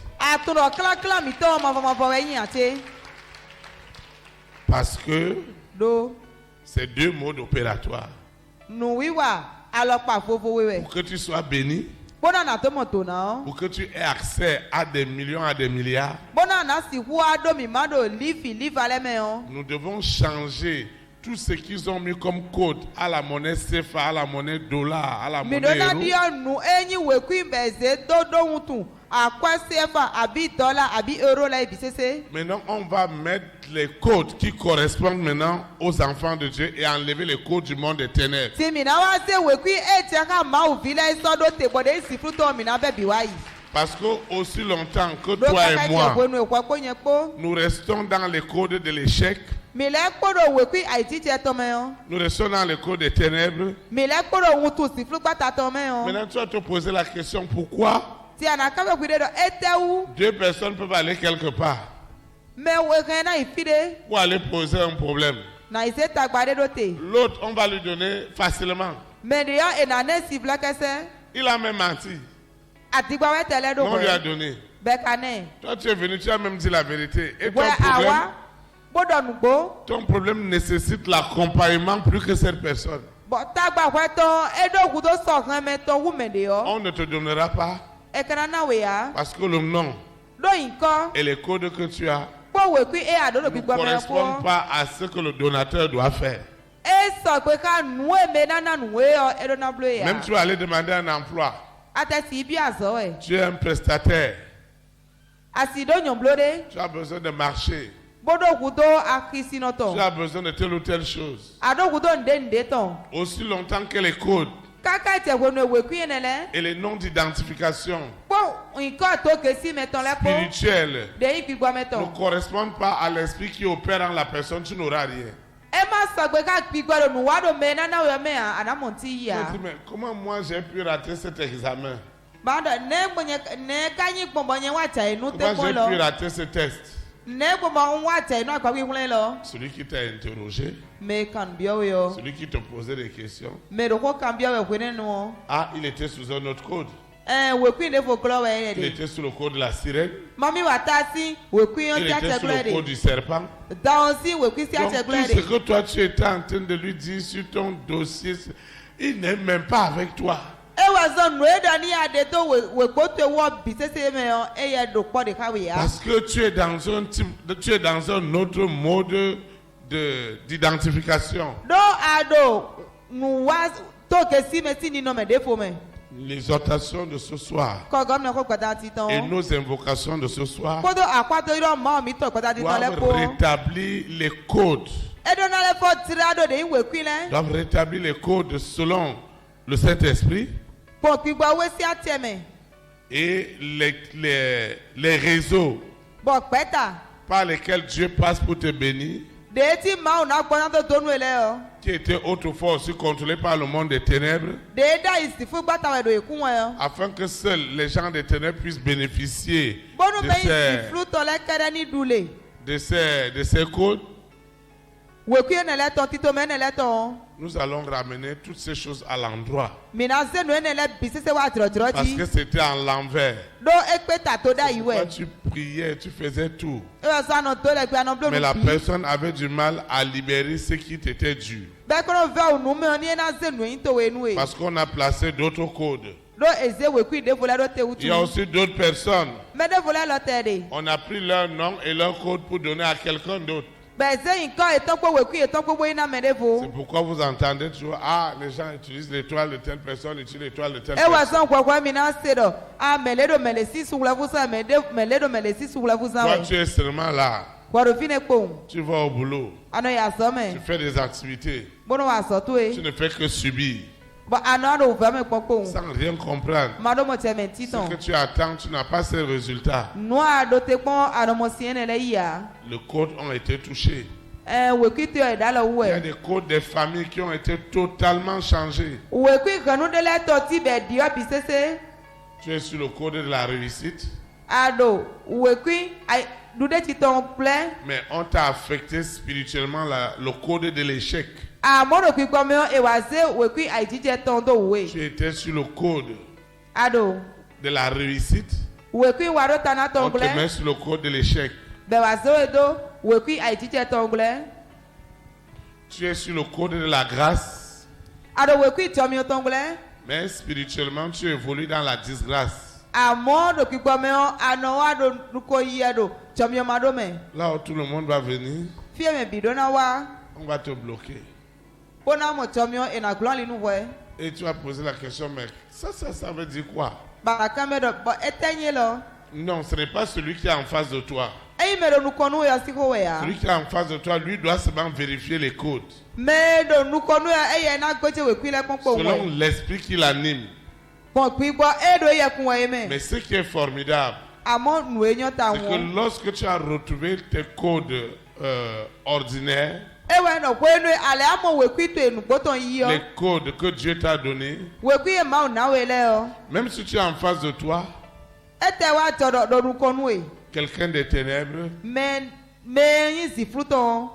S1: Parce que c'est deux modes opératoires. Pour que tu sois béni,
S2: Bona na tomo tona.
S1: pour que tu aies accès à des millions, à des milliards,
S2: Bona na si hua do mi mado lifi aleme on.
S1: nous devons changer tout ce qu'ils ont mis comme code à la monnaie CFA, à la monnaie dollar, à la
S2: Mi
S1: monnaie
S2: dona
S1: euro.
S2: dia nu enyi wekui beze do wutu. Akwa CFA abi dollar abi euro la ebisese.
S1: Maintenant, on va mettre les codes qui correspondent maintenant aux enfants de Dieu et enlever les codes du monde des ténèbres.
S2: Ti mi na wa se wekui etiaka ma u vile so do te bode si fruto mi na bebi wa yi.
S1: Parce que aussi longtemps que toi et moi,
S2: moi,
S1: nous restons dans les codes de l'échec,
S2: nous
S1: nous restons dans les codes des ténèbres. Maintenant, tu vas te poser la question, pourquoi deux personnes peuvent aller quelque part pour aller poser un problème. L'autre, on va lui donner facilement. Il a même menti. On lui a donné. Toi, tu es venu, tu as même dit la vérité. Et ton problème nécessite l'accompagnement plus que cette personne. On ne te donnera pas parce que le nom et les codes que tu as ne correspondent pas à ce que le donateur doit faire. Même tu vas aller demander un emploi. Tu es un prestataire. Tu as besoin de marcher. Tu as besoin de telle ou telle chose. Aussi longtemps que les codes et les noms d'identification spirituels ne correspondent pas à l'esprit qui opère en la personne, tu n'auras rien. Tu te dis, mais comment moi j'ai pu rater cet examen? Comment j'ai pu rater ce test? Celui qui t'a interrogé, celui qui te posait des questions, il était sous un autre code. Il était sous le code de la sirène. Il était sous le code du serpent. Donc, tout ce que toi tu étais en train de lui dire sur ton dossier, il n'est même pas avec toi. Parce que tu es dans un autre mode d'identification. L'exhortation de ce soir et nos invocations de ce soir doivent rétablir les codes. Doivent rétablir les codes selon le Saint-Esprit et les réseaux par lesquels Dieu passe pour te bénir, qui étaient autrefois aussi contrôlés par le monde des ténèbres, afin que seuls les gens des ténèbres puissent bénéficier de ces codes. Nous allons ramener toutes ces choses à l'endroit. Parce que c'était en l'envers. Quand tu priais, tu faisais tout. Mais la personne avait du mal à libérer ce qui t'était dû. Parce qu'on a placé d'autres codes. Il y a aussi d'autres personnes. On a pris leur nom et leur code pour donner à quelqu'un d'autre. C'est pourquoi vous entendez toujours, les gens utilisent l'étoile de telle personne, utilisent l'étoile de telle personne. Toi, tu es seulement là. Tu vas au boulot. Tu fais des activités. Tu ne fais que subir. Sans rien comprendre. Ce que tu attends, tu n'as pas ces résultats. Les codes ont été touchés. Il y a des codes des familles qui ont été totalement changés. Tu es sur le code de la réussite. Mais on t'a affecté spirituellement le code de l'échec. Tu étais sur le code de la réussite. On te met sur le code de l'échec. Tu es sur le code de la grâce. Mais spirituellement, tu évolues dans la disgrâce.
S2: Àmọ́ ɖokuigbɔmɛwo anɔwa ɖo nuko yia ɖo tsɔmiɔma ɖo me.
S1: Là où tout le monde va venir,
S2: Fieme bi ɖo na wa.
S1: on va te bloquer.
S2: Bona mo tsɔmiɔ ena gblɔ li nu vɔe.
S1: Et tu vas poser la question, mais ça veut dire quoi?
S2: Baraka me ɖo bɔ etenye lɔ.
S1: Non, ce n'est pas celui qui est en face de toi.
S2: Eyi me ɖo nukɔnu ya si ko wea.
S1: Celui qui est en face de toi, lui, doit seulement vérifier les codes.
S2: Me ɖo nukɔnu ya eya na gbɛdze wekui le kpɔkpɔ
S1: Selon
S2: wɔ.
S1: l'esprit qui l'anime.
S2: Kpɔnkui gbɔ eɖo eya kun wɔ ye me.
S1: Mais ce qui est formidable,
S2: Àmọ́ nu enyo ta
S1: c'est que
S2: wɔn.
S1: lorsque tu as retrouvé tes codes ordinaires,
S2: Ewa nɔ ƒe nu ale amɔ wekui to enugbɔtɔ yi
S1: les
S2: yɔ.
S1: codes que Dieu t'a donnés,
S2: Wekui ye mawu na we le yɔ.
S1: même si tu es en face de toi,
S2: Ete wa tsɔ ɖɔ nukɔnu ye.
S1: quelqu'un des ténèbres,
S2: Me yi zi flutɔ.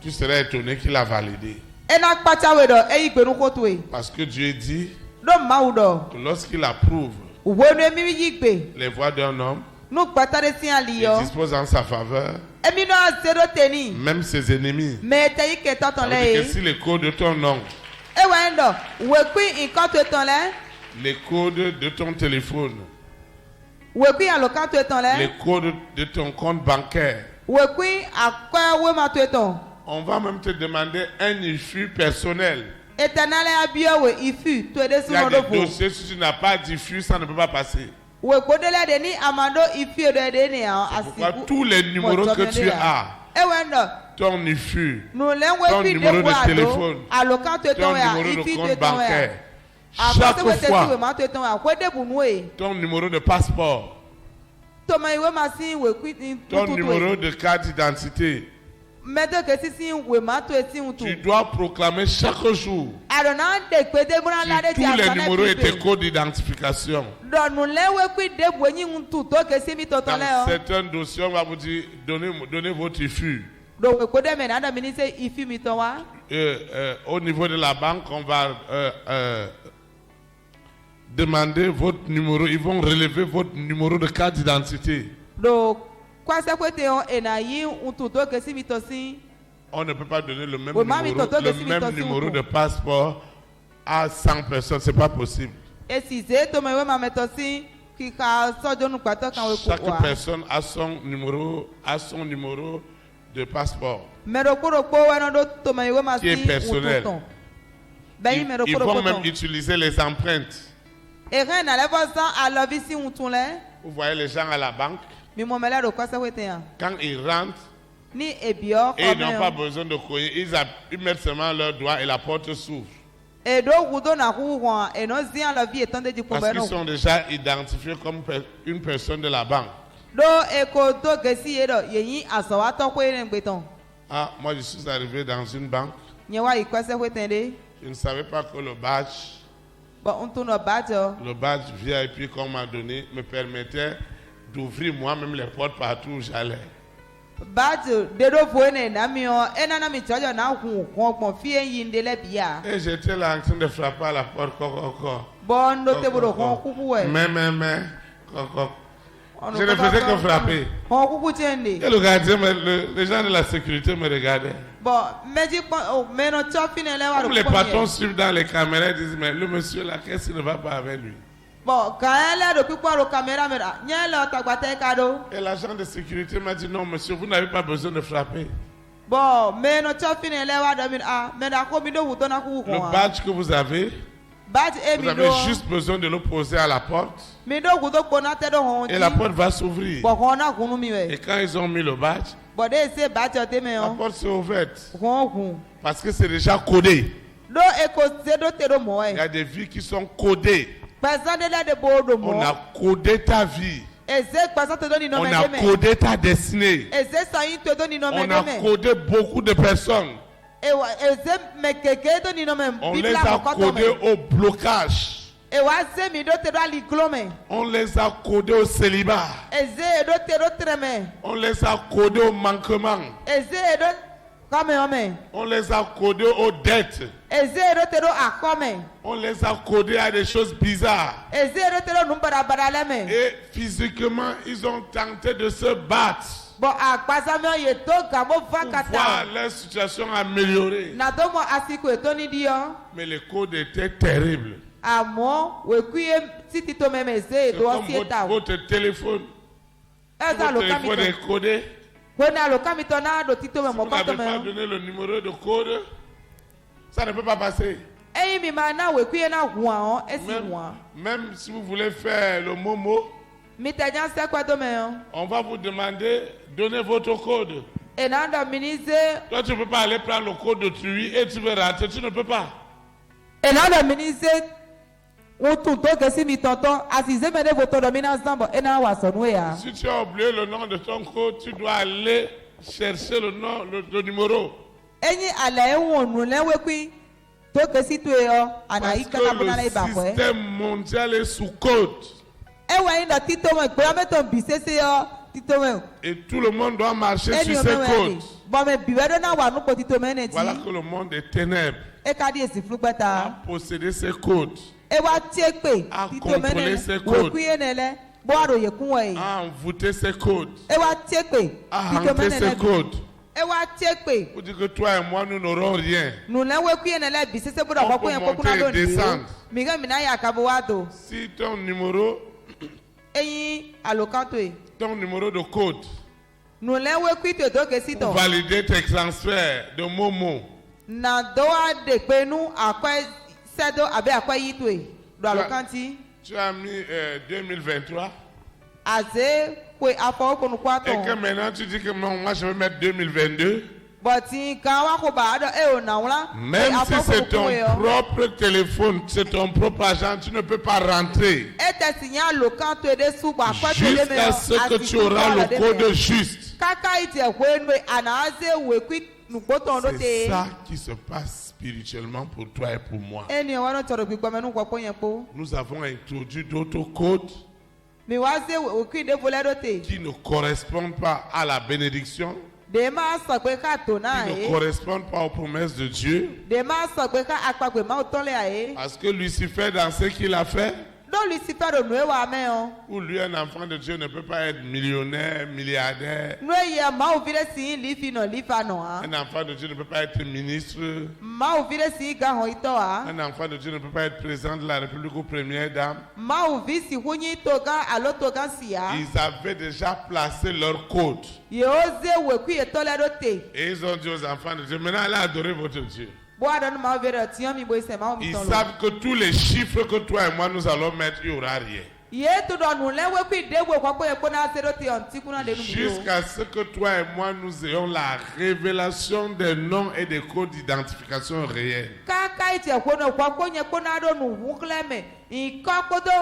S1: tu serais étonné qu'il a validé.
S2: Ena kpatsa we ɖɔ eyi gbenukoto ye.
S1: Parce que Dieu dit
S2: Ɖo mawu ɖɔ.
S1: que lorsqu'il approuve
S2: Wònu emi yi gbe.
S1: les voies d'un homme,
S2: Nu gbata ɖe si ali
S1: il
S2: yɔ.
S1: dispose en sa faveur,
S2: Emi nɔ ase ɖo teni.
S1: même ses ennemis.
S2: Me te yi ke tɔtɔ
S1: Ça
S2: le
S1: veut dire que
S2: ye.
S1: si les codes de ton nom,
S2: Ewa yi ɖɔ wekui nkɔto etɔn lɛ.
S1: les codes de ton téléphone,
S2: Wekui alokato etɔn
S1: les
S2: lɛ.
S1: codes de ton compte bancaire,
S2: Wekui akɔya wemato etɔn.
S1: on va même te demander un IFU personnel.
S2: Etanale abiɔ we ifu to eɖe
S1: Il y a
S2: sunɔ
S1: des
S2: ɖo vo.
S1: dossiers, si tu n'as pas d'IFU, ça ne peut pas passer.
S2: Wekpodela de ni amado ifu ɖe ɖe ne ya
S1: Pourquoi
S2: asiku.
S1: tous les numéros que tu as,
S2: Ewa yi ɖɔ.
S1: ton IFU,
S2: Nule
S1: ton
S2: wekui
S1: numéro
S2: ɖe
S1: de
S2: wo alo.
S1: téléphone,
S2: Alokato
S1: ton
S2: etɔn ya
S1: numéro de
S2: ifu to
S1: compte
S2: etɔn ya.
S1: bancaire,
S2: Chaque
S1: chaque fois,
S2: wemato etɔn ya kɔ de bunu ye.
S1: ton numéro de passeport,
S2: Toma yi wema si wekui ni
S1: ton
S2: tutu
S1: numéro
S2: ye.
S1: de carte d'identité,
S2: Mɛtɔ ke sisi wemato esi ŋutu.
S1: tu dois proclamer chaque jour
S2: Adona de gbede buna la de
S1: sur tous les numéros et tes codes d'identification.
S2: Dɔnu lɛ wekui de bo nyi ŋutu to ke si mi tɔtɔ
S1: Dans
S2: lɛ yɔ.
S1: certains dossiers, on va vous dire, donnez votre IFU.
S2: Do wekpo de mɛ na dɔ mi ni se ifi mi tɔ wa.
S1: Au niveau de la banque, on va demander votre numéro. Ils vont relever votre numéro de carte d'identité.
S2: Do kwasɛkote yɔ ena yi ŋutu to ke si mi tɔ si.
S1: On ne peut pas donner le même
S2: Oui, mami, toto,
S1: le
S2: que si
S1: même
S2: mi
S1: numéro
S2: tosi
S1: de passeport à 100 personnes. C'est pas possible.
S2: Esi ze tome we ma mɛtɔ si kika sɔdzonu kpatɔ kan we
S1: Chaque
S2: ko wa.
S1: personne a son numéro de passeport.
S2: Mɛɖokpoɖokpo wɛnɔ ɖo tome we ma
S1: Qui est
S2: si
S1: personnel.
S2: ŋutu tɔn. Bɛyi
S1: Ils vont
S2: mɛɖokpoɖokpo
S1: même
S2: tɔn.
S1: utiliser les empreintes.
S2: Ehe na lɛ fɔ zan alɔvi si ŋutu lɛ.
S1: Vous voyez les gens à la banque,
S2: Mi mɔ mɛ lɛ do kwasɛkote ya.
S1: quand ils rentrent,
S2: Ni ebiɔ
S1: et ils n'ont pas
S2: xɔmɛ.
S1: besoin de cogner, ils mettent seulement leurs doigts et la porte s'ouvre.
S2: Eɖo ŋudo na ƒu hɔn enɔ zi alɔvi etɔn de dzikpo
S1: Parce
S2: bɛ
S1: qu'ils
S2: nɔ.
S1: sont déjà identifiés comme une personne de la banque.
S2: Ɖo eko do gesi ye ɖɔ yeyi azɔwatɔ koe ne gbetɔn.
S1: Ah, moi je suis arrivé dans une banque,
S2: Nye wa yi kwasɛkote ɖe.
S1: je ne savais pas que le badge
S2: Bɔn ŋutu nɔ badzɔ.
S1: VIP qu'on m'a donné me permettait d'ouvrir moi-même les portes partout où j'allais.
S2: Badzɔ ɖeɖo voe ne na miɔ enana mi tsɔdzɔ na hu hɔn gbɔn fie yi ŋde lɛ bia.
S1: Et j'étais là en train de frapper à la porte, coco.
S2: Bɔn ɖo te bo ɖo hɔn kuku wɛ.
S1: Mais, coco. Je ne faisais que frapper.
S2: Hɔn kuku tiɛ
S1: Et
S2: ŋde.
S1: le gardien, les gens de la sécurité me regardaient.
S2: Bɔn mɛdzi kpɔn mɛnɔ tsɔ fi ne lɛ wa
S1: Comme
S2: ɖo
S1: les
S2: kpɔn
S1: patrons
S2: yɛ.
S1: suivent dans les caméras, ils disent, mais le monsieur là, qu'est-ce qui ne va pas avec lui?
S2: Bɔn kan lɛ ɖo kpikpɔ ɖo caméra mɛ ɖa nye lɛ ɔtagbata ka ɖo.
S1: Et l'agent de sécurité m'a dit, non, monsieur, vous n'avez pas besoin de frapper.
S2: Bɔn mɛnɔ tsɔ fi ne lɛ wa ɖo mi a mɛ ɖa ko mi ɖo wu dɔna kuku
S1: Le
S2: hɔn.
S1: badge que vous avez,
S2: Badge e
S1: vous
S2: mi
S1: avez
S2: ɖo.
S1: juste besoin de le poser à la porte
S2: Mi ɖo wu do kpɔna tɛ ɖo hɔn
S1: et la
S2: dzi.
S1: porte va s'ouvrir.
S2: Bɔn hɔn na hunu mi
S1: Et
S2: wɛ.
S1: quand ils ont mis le badge,
S2: Bɔn de se badzɔ te mɛ
S1: la
S2: yɔ.
S1: porte s'est ouverte
S2: Hɔn hun.
S1: parce que c'est déjà codé.
S2: Ɖo eko se ɖo te ɖo mɔ
S1: Il y a
S2: wɛ.
S1: des vies qui sont codées.
S2: Kpɛzã de lɛ de bo ɖo
S1: On
S2: mɔ.
S1: a codé ta vie.
S2: Eze kpɛzã te ɖo
S1: On
S2: ninɔmɛ
S1: a
S2: de mɛ.
S1: codé ta destinée.
S2: Eze sanyi te ɖo ninɔmɛ
S1: On
S2: de
S1: a
S2: mɛ.
S1: codé beaucoup de personnes.
S2: Ewa eze mɛ keke ɖo ninɔmɛ
S1: On les
S2: bibla
S1: a
S2: mɔkɔtɔ
S1: codés
S2: mɛ.
S1: au blocage.
S2: Ewa ze mi ɖo te ɖo aliglo mɛ.
S1: On les a codés au célibat.
S2: Eze ɖo te ɖo tre mɛ.
S1: On les a codés au manquement.
S2: Eze ɖo kɔmɛ mɛ.
S1: On les a codés aux dettes.
S2: Eze ɖo te ɖo akɔ mɛ.
S1: On les a codés à des choses bizarres.
S2: Eze ɖo te ɖo nu badabada lɛ mɛ.
S1: Et physiquement, ils ont tenté de se battre.
S2: Bon, akpasame ye to gamo
S1: pour voir
S2: vakata.
S1: leur situation améliorée.
S2: Na domo asiko etoni dio.
S1: Mais le code était terrible.
S2: Amo wekuye titi to memeze
S1: C'est
S2: do
S1: comme
S2: sieta.
S1: votre téléphone.
S2: Eza
S1: Votre
S2: lo
S1: téléphone est
S2: kamito.
S1: codé.
S2: Kwena lo kamito na do tito me
S1: Vous n'avez
S2: mokoto
S1: pas
S2: me.
S1: donné le numéro de code. Ça ne peut pas passer.
S2: Eyi mi mana wekuye na huan esi
S1: Même,
S2: huan.
S1: même si vous voulez faire le Momo,
S2: Mi te jan se kwa do me.
S1: on va vous demander donnez votre code.
S2: E na ndo minize.
S1: Toi, tu ne peux pas aller prendre le code d'autrui et tu veux rater. Tu ne peux pas.
S2: E na ndo minize. Utu to kesi mi tonton asize me de voto do mina zambo e na wa sonwe ya.
S1: Si tu as oublié le nom de ton code, tu dois aller chercher le nom, le numéro.
S2: Enyi ala e wonu le wekui to kesi to yo ana
S1: Parce
S2: ikana bona na
S1: que
S2: iba
S1: le
S2: ko e.
S1: système mondial est sous code.
S2: E wa yin do tito mo pe o me to bi sese yo tito mo.
S1: Et tout le monde doit marcher
S2: Eni
S1: sur
S2: o
S1: ces
S2: me
S1: codes.
S2: Bo me biwe do na wa nu ko tito me ne ti.
S1: Voilà que le monde des ténèbres
S2: E ka di esi
S1: a
S2: flupeta.
S1: possédé ces codes,
S2: E wa tie pe
S1: A
S2: tito me
S1: contrôler
S2: ne.
S1: ses codes.
S2: Wekui ene le bo aro ye kun we.
S1: a envoûté ces codes,
S2: E wa tie pe
S1: a
S2: tito me
S1: hanté
S2: ne
S1: ces
S2: le.
S1: codes.
S2: E wa tie pe
S1: Pour dire que toi et moi, nous n'aurons rien.
S2: nu le wekui ene le bi sese bo do
S1: On
S2: ko
S1: peut
S2: kun ye ko kuna
S1: monter
S2: do
S1: et
S2: ni.
S1: descendre.
S2: Mi ga mi na ya ka bo wa do.
S1: Si ton numéro de code
S2: Nu le wekui to do kesi
S1: pour
S2: to.
S1: valider tes transferts de Momo,
S2: Na do wa de pe nu akwa sedo abe akwa yi to e. Do alokanti.
S1: tu as mis 2023
S2: Aze kwe afọ ko nu kwa to.
S1: et que maintenant tu dis que non, moi je vais mettre 2022.
S2: But kan wa ko ba do e o na wala.
S1: Même si c'est ton propre téléphone, c'est ton propre argent, tu ne peux pas rentrer
S2: E te signa lokan to de su ba kwa to de me.
S1: jusqu'à ce que tu auras le code juste.
S2: Kaka ite kwe nu anaze wekui nu gboton do
S1: C'est
S2: te.
S1: ça qui se passe spirituellement pour toi et pour moi.
S2: Eni wa no toro gbigbo me nu kwa po yen po.
S1: Nous avons introduit d'autres codes
S2: Mi wa se wekui de vole do te.
S1: qui ne correspondent pas à la bénédiction,
S2: De ma sọ pé ká tó náà
S1: qui ne
S2: ẹ.
S1: correspondent pas aux promesses de Dieu.
S2: De ma sọ pé ká apagbe máa tán lé àyè.
S1: Parce que Lucifer, dans ce qu'il a fait,
S2: Dọ́ Lucifer ò nù ẹ́ wà mẹ́ o.
S1: où lui, un enfant de Dieu, ne peut pas être millionnaire, milliardaire.
S2: Nù ẹ́ yẹ máa ò fi dé sí lífi nà lífa nà á.
S1: Un enfant de Dieu ne peut pas être ministre.
S2: Máa ò fi dé sí gahàn itọ́ á.
S1: Un enfant de Dieu ne peut pas être président de la République ou première dame.
S2: Máa ò fi sì wúnyí tó gán àló tó gán sì á.
S1: Ils avaient déjà placé leur code.
S2: Yóò zé wèkú yẹ tọ́lẹ̀ ló tè.
S1: Et ils ont dit aux enfants de Dieu, maintenant allez adorer votre Dieu.
S2: Bó àdánù máa fi rẹ̀ tíyán mi bó ìsẹ̀ máa ò mi
S1: Ils
S2: tán lọ.
S1: savent que tous les chiffres que toi et moi nous allons mettre, il n'y aura rien.
S2: Yé tó dọ̀ nù lẹ́ wékú ìdéwò kọ́ pé epo náà ṣe ló tè ọ̀ntí kúnná lẹ́nu mi o.
S1: Jusqu'à ce que toi et moi nous ayons la révélation des noms et des codes d'identification réels.
S2: Káká ìtì ẹ̀kọ́ náà kọ́ kó yẹ kó náà dọ̀ nù wú kílẹ̀mẹ̀. Nǹkan kótó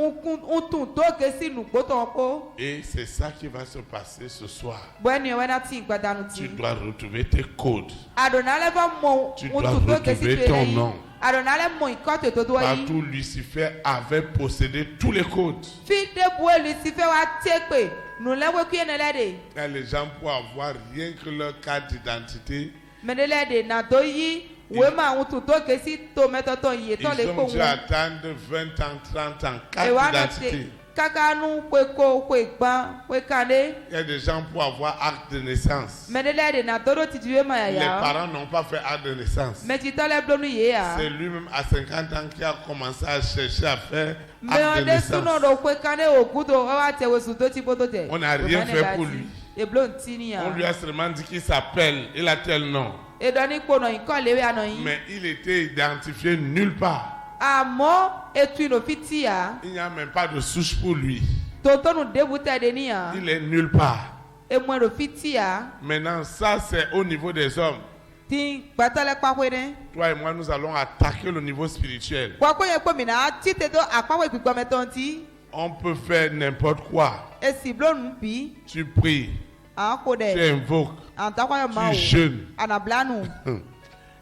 S2: ntun tó ké sí nù gbótó kó.
S1: Et c'est ça qui va se passer ce soir.
S2: Bọ́ẹ̀ni ẹ̀wẹ́ náà tí ìgbàdànù
S1: Tu
S2: tì.
S1: dois retrouver tes codes.
S2: Àdùnnálẹ̀ bá mọ
S1: Tu dois
S2: ntun tó ké sí
S1: retrouver
S2: tó
S1: ton
S2: yẹ
S1: nom.
S2: yìí. Àdùnnálẹ̀ mọ nǹkan tó tó yìí.
S1: Partout, Lucifer avait possédé tous les codes.
S2: Fi débu Lucifer wa tẹ́ pé nùlẹ́wẹ́ kú yẹn lẹ́dẹ̀.
S1: Et les gens pour avoir rien que leur carte d'identité,
S2: Mẹ́lẹ́lẹ́dẹ̀ nà tó yí wèé máa ntun tó ké sí tó mẹ́tọ́tọ́ yìí tọ́ lé
S1: ils
S2: kó
S1: ont dû
S2: wọn.
S1: attendre 20 ans, 30 ans,
S2: Ẹ̀wá
S1: carte
S2: náà tẹ
S1: d'identité.
S2: kákánú pé kó pé gbọ́n pé kàndé.
S1: Il y a des gens pour avoir acte de naissance.
S2: Mẹ́lẹ́lẹ́dẹ̀ nà tó ló ti di wé máa
S1: Les
S2: yà.
S1: parents n'ont pas fait acte de naissance.
S2: Mẹ́tì tọ́lẹ̀ blónú yé yà.
S1: C'est lui-même à 50 ans qui a commencé à chercher à faire
S2: Mais
S1: acte
S2: on
S1: de
S2: est sous
S1: naissance.
S2: nos kandé au goût de wa te wo suto ti poto te.
S1: On n'a rien fait pour lui.
S2: Et blon tini
S1: On lui
S2: ya.
S1: a seulement dit qu'il s'appelle, il a tel nom.
S2: Et doni ko no iko lewe anoyin.
S1: Mais il était identifié nulle part.
S2: Àmọ́ etu no fiti ya.
S1: Il n'y a même pas de souche pour lui.
S2: Tonton nu debu te de ni ya.
S1: Il est nulle part.
S2: E mo no fiti ya.
S1: Maintenant, ça c'est au niveau des hommes.
S2: Ti gbatale papo ne.
S1: Toi et moi, nous allons attaquer le niveau spirituel.
S2: Kwa ko ye ko mi na ti te do apawo gbigbo meton ti.
S1: On peut faire n'importe quoi.
S2: E si blon nu bi.
S1: Tu pries,
S2: An ko
S1: tu
S2: de.
S1: invoques,
S2: An ta kwa yo ma
S1: tu
S2: o.
S1: jeûnes.
S2: Anablanu.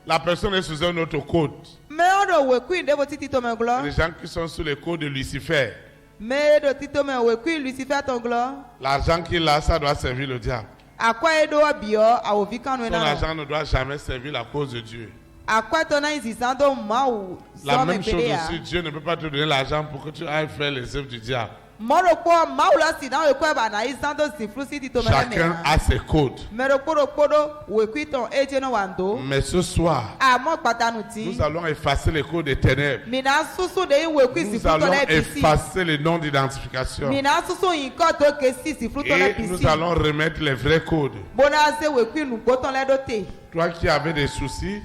S1: La personne est sous un autre code.
S2: Me o do we ku inde bo titi to me glo.
S1: Les gens qui sont sous les codes de Lucifer,
S2: Me do tito me we ku Lucifer ton glo.
S1: l'argent qu'il a, ça doit servir le diable.
S2: Akwa edo bio awovi kanu
S1: Son
S2: na.
S1: argent ne doit jamais servir la cause de Dieu.
S2: Akwa to na insistant do ma o.
S1: La même chose aussi, Dieu ne peut pas te donner l'argent pour que tu ailles faire les œuvres du diable.
S2: Moro po maula si na ekwe ba na isando si frusi ti to me.
S1: Chacun a ses codes.
S2: Mero podo we kwiton eje no wando.
S1: Mais ce soir,
S2: Amo patanu ti.
S1: nous allons effacer les codes des ténèbres.
S2: Mina susu de we kwi si
S1: Nous
S2: fruto
S1: allons
S2: le bisi.
S1: effacer les noms d'identification.
S2: Mina susu inko to ke si fruto le
S1: Et
S2: bisi.
S1: nous allons remettre les vrais codes.
S2: Bona se we kwi nu goton le dote.
S1: Toi qui avais des soucis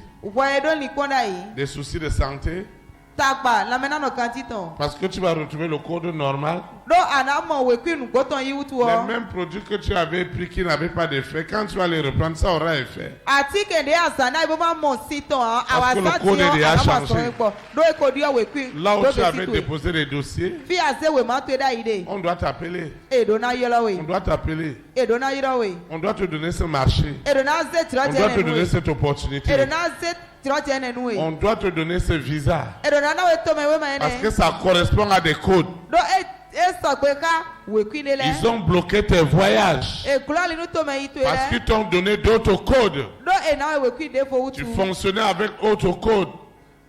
S1: de santé,
S2: Tagba la mena no kantiton.
S1: parce que tu vas retrouver le code normal.
S2: Do anamo we kwi nu goton yi wutu
S1: Les
S2: o.
S1: mêmes produits que tu avais pris qui n'avaient pas d'effet, quand tu vas les reprendre, ça aura effet.
S2: Ati kende asana ibo ma mo siton
S1: Parce que le
S2: awasati
S1: code est déjà changé.
S2: Do e kodi o we kwi.
S1: Là où tu avais déposé les dossiers,
S2: Fi ase we ma to da ide.
S1: on doit t'appeler.
S2: E do na yelo
S1: On
S2: we.
S1: doit t'appeler.
S2: E do na yelo we.
S1: On doit te donner ce marché.
S2: E do na ze
S1: On doit te
S2: troje
S1: donner
S2: ne.
S1: cette opportunité.
S2: E do na ze troje ne nu
S1: On
S2: we.
S1: doit te donner ce visa.
S2: E do na na we to me we ma
S1: Parce que
S2: ne.
S1: ça correspond à des codes.
S2: Do e so pe ka we kwi ne le.
S1: Ils ont bloqué tes voyages.
S2: E kula li nu to me yi to
S1: Parce
S2: le.
S1: qu'ils t'ont donné d'autres codes.
S2: Do e na we kwi de fo
S1: Tu
S2: wutu.
S1: fonctionnais avec autres codes.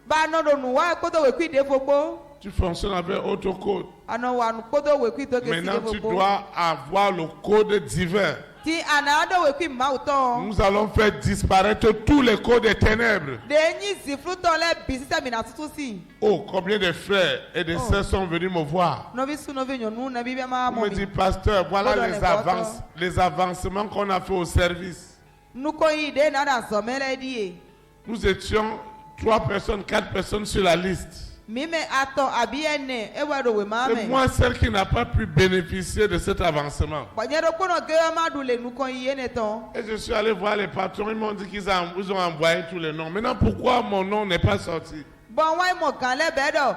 S2: Ba no do nu wa ko to we kwi de fo po.
S1: Tu fonctionnes avec autres codes.
S2: Ano wa nu ko to we kwi to ke si
S1: Maintenant,
S2: de
S1: tu
S2: fo po.
S1: dois avoir le code divin.
S2: Ti ana do we kwi ma uton.
S1: Nous allons faire disparaître tous les codes des ténèbres.
S2: De nyi si fruto le bisi se mi na tutu si.
S1: Oh, combien de frères et de sœurs sont venus me voir.
S2: Novi su novi nyonu na bibia ma
S1: On me
S2: mo
S1: dit,
S2: mi.
S1: pasteur, voilà
S2: Pardon,
S1: les avancements qu'on a fait au service.
S2: Nuko yi de na da so mele die.
S1: Nous étions 3 personnes, 4 personnes sur la liste.
S2: Mi me ato abi ene e wa do we ma
S1: C'est
S2: me.
S1: moi celle qui n'a pas pu bénéficier de cet avancement.
S2: Bonye do kono ge ma du le nuko yi ene ton.
S1: Et je suis allé voir les patrons, ils m'ont dit qu'ils ont envoyé tous les noms. Maintenant, pourquoi mon nom n'est pas sorti?
S2: Bon wa mo kan le be do.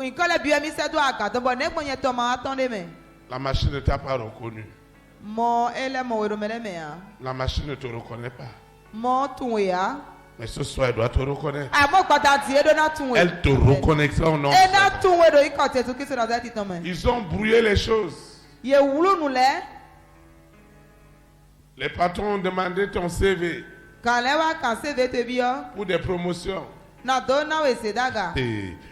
S2: Nko le bi mi se do aga to bon ne bonye to ma attendez me.
S1: La machine ne t'a pas reconnu.
S2: Mo ele mo we do mele me ya.
S1: La machine ne te reconnaît pas.
S2: Mo tun we ya.
S1: Mais ce soir, elle doit te reconnaître.
S2: A mo pata ti e do na tun we.
S1: Elle te reconnaîtra au nom.
S2: E na tun we do ikote tu kiso na zati ton me.
S1: Ils ont brouillé les choses.
S2: Ye wulu nu le.
S1: Les patrons ont demandé ton CV
S2: Kan le wa kan se ve te bi yo.
S1: pour des promotions.
S2: Na do na we se daga.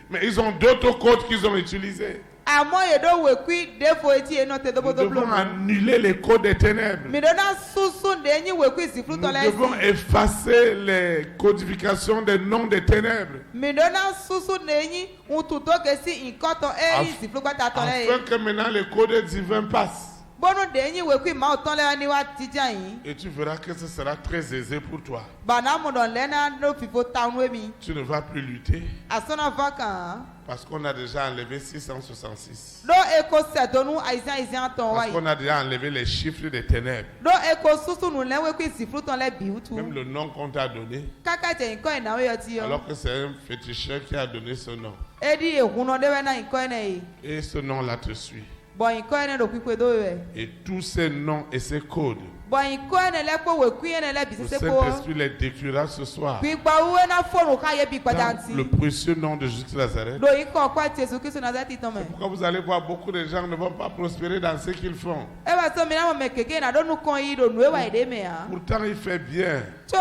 S1: Mais ils ont d'autres codes qu'ils ont utilisés.
S2: Amo ye do we kwi defo eti e no te do
S1: Nous
S2: bodo
S1: devons
S2: blo.
S1: annuler les codes des ténèbres.
S2: Mi do na susu de nyi we kwi si
S1: Nous
S2: fruto le
S1: devons
S2: si.
S1: effacer les codifications des noms des ténèbres.
S2: Mi do na susu de nyi untu to ke si nkoto e yi si fruto ta to le.
S1: Afin que maintenant les codes divins passent.
S2: Bonu de nyi we kwi ma o ton le ni wa tija yin.
S1: Et tu verras que ce sera très aisé pour toi.
S2: Bana mo don le na no fifo tanu mi.
S1: Tu ne vas plus lutter
S2: Asona va kan.
S1: parce qu'on a déjà enlevé 666.
S2: Do eko se do nu aisan ton wa
S1: Parce
S2: yi.
S1: qu'on a déjà enlevé les chiffres des ténèbres.
S2: Do eko susu nu le we kwi si fruto le bi utu.
S1: Même le nom qu'on t'a donné,
S2: Kaka te nko e na we yo ti yo.
S1: alors que c'est un féticheur qui a donné ce nom.
S2: Edi ehun de we na nko e na yi.
S1: Et ce nom-là te suit.
S2: Bon nko e na do kwikwe do we.
S1: Et tous ces noms et ces codes,
S2: Bon nko e na le ko we kwi e na le bi
S1: le
S2: se ko.
S1: Saint-Esprit les décrira ce soir.
S2: Kwikpa we na fonu ka ye bi
S1: Dans
S2: padanti.
S1: le précieux nom de Jésus de Nazareth.
S2: Do iko kwa Jesu Kristo na zati to me.
S1: Pourquoi vous allez voir beaucoup de gens ne vont pas prospérer dans ce qu'ils font.
S2: E ba so mi na mo me keke na do nu kon yi do nu e wa ide me ya.
S1: Pourtant, il fait bien.
S2: Cho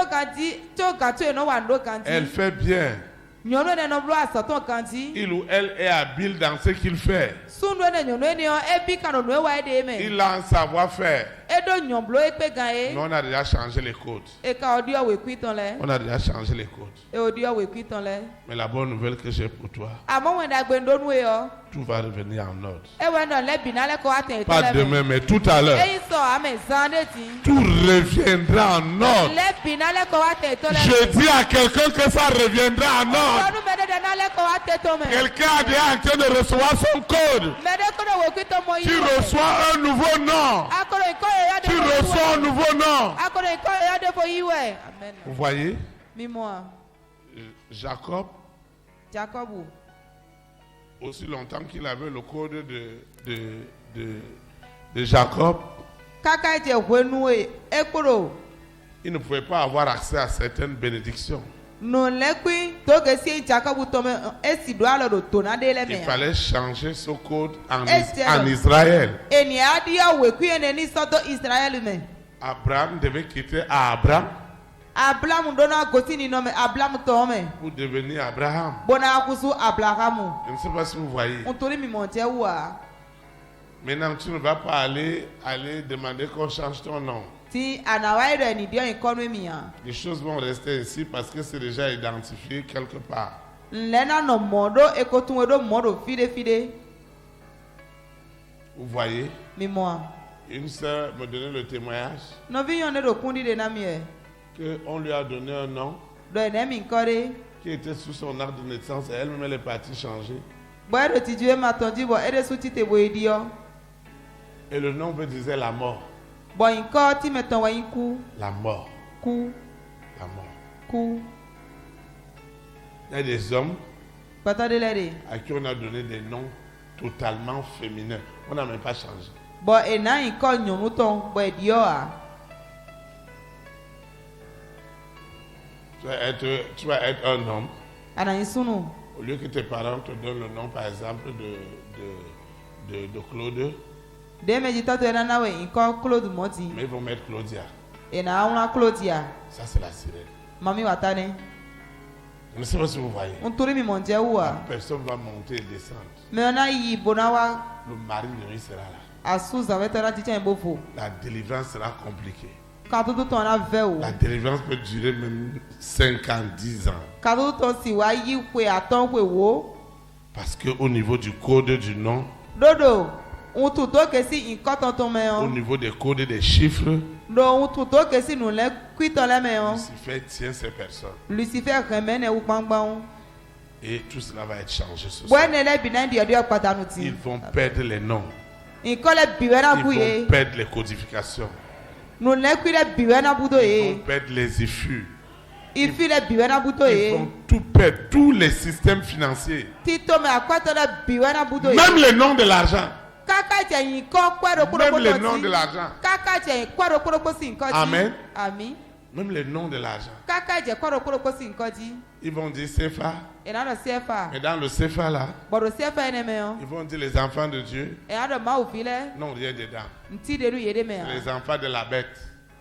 S2: ka to e no wa ndo kanti.
S1: Elle fait bien.
S2: Nyono ne no blo asoton kanti.
S1: Il ou elle est habile dans ce qu'il fait.
S2: Sundu ne nyono ni o e bi kan nu e wa ide me.
S1: Il a un savoir-faire.
S2: E do nyomblo e pe gan
S1: Mais
S2: e.
S1: on a déjà changé les codes.
S2: E ka odi o we kwi ton le.
S1: On a déjà changé les codes.
S2: E odi o we kwi ton le.
S1: Mais la bonne nouvelle que j'ai pour toi,
S2: Amo we da gbe ndo nu e o.
S1: tout va revenir en ordre.
S2: E we no le bi na le ko aten to
S1: Pas
S2: le me.
S1: demain, mais tout à l'heure.
S2: E so ame zande ti.
S1: Tout reviendra en ordre.
S2: Le bi na le ko aten to le.
S1: Je dis à quelqu'un que ça reviendra en ordre.
S2: Ọdún mẹ́ẹ̀ẹ́dẹ́gbẹ̀rún náà lẹ́kọ̀ọ́ wá tètò mẹ́.
S1: Quelqu'un est déjà en train de recevoir son code.
S2: Mẹ́ẹ̀ẹ́dẹ́gbẹ̀rún wò kí tó mọ
S1: Tu
S2: yìí wọ̀.
S1: reçois un nouveau nom.
S2: Akọ̀rọ̀ ìkọ́ ẹ̀yà
S1: Tu
S2: dé fo yìí
S1: reçois un
S2: wẹ̀.
S1: nouveau nom.
S2: Akọ̀rọ̀ ìkọ́ ẹ̀yà dé fo yìí wẹ̀. Amen.
S1: Vous voyez,
S2: Mímọ́ a.
S1: Jacob,
S2: Jacobu.
S1: aussi longtemps qu'il avait le code de Jacob,
S2: Kaka ìjẹ́ ìwénu ekporo.
S1: il ne pouvait pas avoir accès à certaines bénédictions.
S2: Nù lẹ́kùn tó kè sí Jacobu tó mẹ́ esi do alọ̀ do tó náà dé
S1: Il
S2: lẹ́mẹ̀.
S1: fallait changer ce code en
S2: Esther.
S1: Israël.
S2: Ènìyàn adìyẹ wò kí ẹni ní sọ́tọ̀ Israẹli mẹ́.
S1: Abraham devait quitter Abraham
S2: Abrahamu dọ́nà gòtí nínú mẹ́ Abrahamu tọ́ mẹ́.
S1: pour devenir Abraham.
S2: Bọ́nà akusu Abrahamu.
S1: Je ne sais pas si vous voyez.
S2: Nítorí mi mọ̀ tẹ́ wà.
S1: Maintenant, tu ne vas pas aller demander qu'on change ton nom.
S2: Ti anawa ere ni dio ikonu mi ya.
S1: Les choses vont rester ici parce que c'est déjà identifié quelque part.
S2: Nlena no modo ekotun edo modo fide.
S1: Vous voyez,
S2: Mi moi.
S1: une sœur me donnait le témoignage
S2: No vi yon edo kundi de na mi e.
S1: qu'on lui a donné un nom
S2: Do ene mi nkore.
S1: qui était sous son acte de naissance et elle-même elle est partie changer.
S2: Bo edo ti ju e ma tonji bo ede su ti te bo idio.
S1: Et le nom veut dire la mort.
S2: Bo inko ti meton wa inku.
S1: La mort.
S2: Ku.
S1: La mort.
S2: Ku.
S1: Il y a des hommes
S2: Pata de lede.
S1: à qui on a donné des noms totalement féminins. On n'a même pas changé.
S2: Bo ena inko nyonu ton bo edio a.
S1: Tu vas être un homme.
S2: Ana insunu.
S1: Au lieu que tes parents te donnent le nom, par exemple, de Claude,
S2: De meji tato ena na we inko Claude Moti.
S1: mais ils vont mettre Claudia.
S2: Ena auna Claudia.
S1: Ça, c'est la sirène.
S2: Mami watane.
S1: Je ne sais pas si vous voyez.
S2: Unturi mi monje uwa.
S1: Personne va monter et descendre.
S2: Me ona yi bonawa
S1: Le mari de lui sera là.
S2: asuza vetera ticha mbofo.
S1: La délivrance sera compliquée.
S2: Ka tutu ton na veo.
S1: La délivrance peut durer même 5 ans, 10 ans.
S2: Ka tutu ton si wa yi kwe aton kwe wo.
S1: Parce qu'au niveau du code du nom,
S2: Dodo. Untu to kesi inko tonton me
S1: au
S2: on.
S1: niveau des codes des chiffres,
S2: Do untu to kesi nu le kwito le me on.
S1: Lucifer tient ces personnes.
S2: Lucifer remene u pangban.
S1: Et tout cela va être changé ce soir.
S2: Bwene le binandi odio patanuti.
S1: Ils vont perdre les noms.
S2: Inko le biwena
S1: Ils
S2: kuye.
S1: vont perdre les codifications.
S2: Nu le kwile biwena budo
S1: Ils
S2: ye.
S1: vont perdre les IFU.
S2: Ifi le biwena budo
S1: Ils
S2: ye.
S1: vont tout perdre, tous les systèmes financiers.
S2: Tito me akwato le biwena budo ye.
S1: Même les noms de l'argent.
S2: Kaka tẹ yin kọ́ kwẹ́rọ kúrò
S1: Même les
S2: kúrò
S1: noms de
S2: sí.
S1: l'argent.
S2: Kaka tẹ yin kwẹ́rọ kúrò kúrò sí nǹkan jí.
S1: Amen.
S2: Àmín.
S1: Même les noms de l'argent.
S2: Kaka jẹ kwẹ́rọ kúrò kúrò sí nǹkan jí.
S1: Ils vont dire CFA.
S2: Ìnáwó CFA.
S1: Mais dans le CFA là,
S2: Bọ̀dọ̀ CFA ẹni mẹ́yàn.
S1: ils vont dire les enfants de Dieu.
S2: Ìnáwó máa òfin lẹ.
S1: Non, rien dedans.
S2: Ntí dèrú yéé dé
S1: C'est
S2: mẹ́yàn.
S1: les enfants de la bête.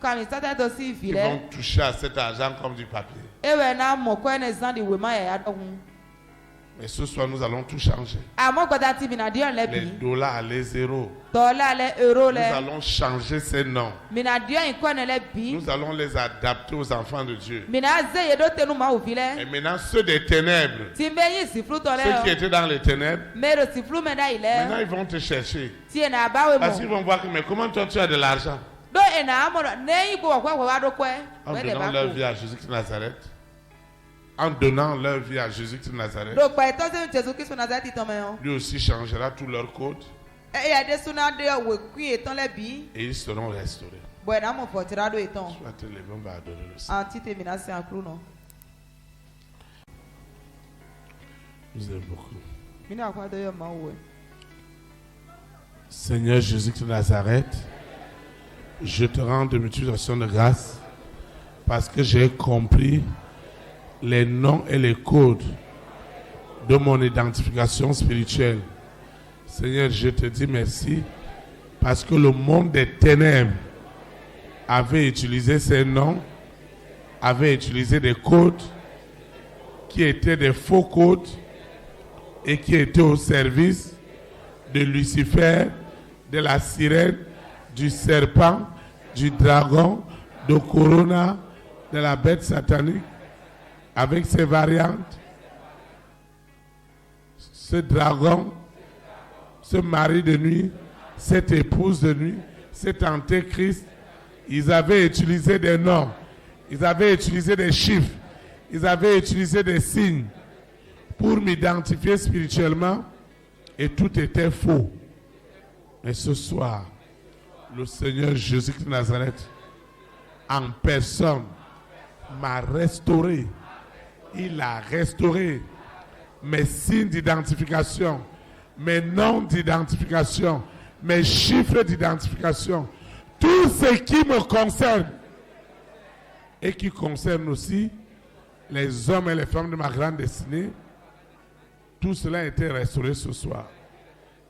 S2: Kàmi sátẹ́ tó sí ìfì
S1: Ils
S2: lẹ.
S1: vont toucher à cet argent comme du papier.
S2: Ewé náà mọ̀ kọ́ ẹni zan di ìwé máa yẹ̀yà dọ́gun.
S1: Mais ce soir, nous allons tout changer.
S2: Àmọ́ gbọ́dọ̀ ti bìnà díọ̀
S1: Les
S2: lẹ́bi.
S1: dollars, les zéros.
S2: Tọ́lá lẹ euro
S1: Nous
S2: lẹ.
S1: allons changer ces noms.
S2: Bìnà díọ̀ yìí kọ́ ẹni lẹ́bi.
S1: Nous allons les adapter aux enfants de Dieu.
S2: Bìnà zé yé dó tẹnu máa òfin
S1: Et
S2: lẹ.
S1: maintenant, ceux des ténèbres,
S2: Tí n bẹ yín sífúrú tọ́
S1: ceux qui
S2: lẹ.
S1: étaient dans les ténèbres,
S2: Mẹ́rọ sífúrú mẹ́ta yìí lẹ.
S1: maintenant ils vont te chercher.
S2: Tí ẹ̀ nà báwé
S1: Parce qu'ils
S2: mọ̀.
S1: vont voir que, mais comment toi tu as de l'argent?
S2: Do ena amoro neyi go kwa wa do kwe.
S1: En donnant leur vie à Jésus-Christ de Nazareth. En donnant leur vie à Jésus-Christ de Nazareth.
S2: Do pa eto se Jésus Christ Nazareth ton me on.
S1: Lui aussi changera tous leurs codes
S2: E ya de suna de we kui eton le bi.
S1: et ils seront restaurés.
S2: Bo na mo fo tira do eton.
S1: Soit te lever, on va adorer le Seigneur.
S2: Anti te menace en clou non.
S1: Vous aimez beaucoup.
S2: Mi na kwa do yo ma we.
S1: Seigneur Jésus-Christ de Nazareth, je te rends de multiplication de grâce parce que j'ai compris les noms et les codes de mon identification spirituelle. Seigneur, je te dis merci parce que le monde des ténèbres avait utilisé ces noms, avait utilisé des codes qui étaient des faux codes et qui étaient au service de Lucifer, de la sirène, du serpent, du dragon, de Corona, de la bête satanique, avec ses variantes. Ce dragon, ce mari de nuit, cette épouse de nuit, cet antéchrist, ils avaient utilisé des noms, ils avaient utilisé des chiffres, ils avaient utilisé des signes pour m'identifier spirituellement et tout était faux. Mais ce soir, le Seigneur Jésus-Christ de Nazareth, en personne, m'a restauré. Il a restauré mes signes d'identification, mes noms d'identification, mes chiffres d'identification, tout ce qui me concerne et qui concerne aussi les hommes et les femmes de ma grande destinée. Tout cela a été restauré ce soir.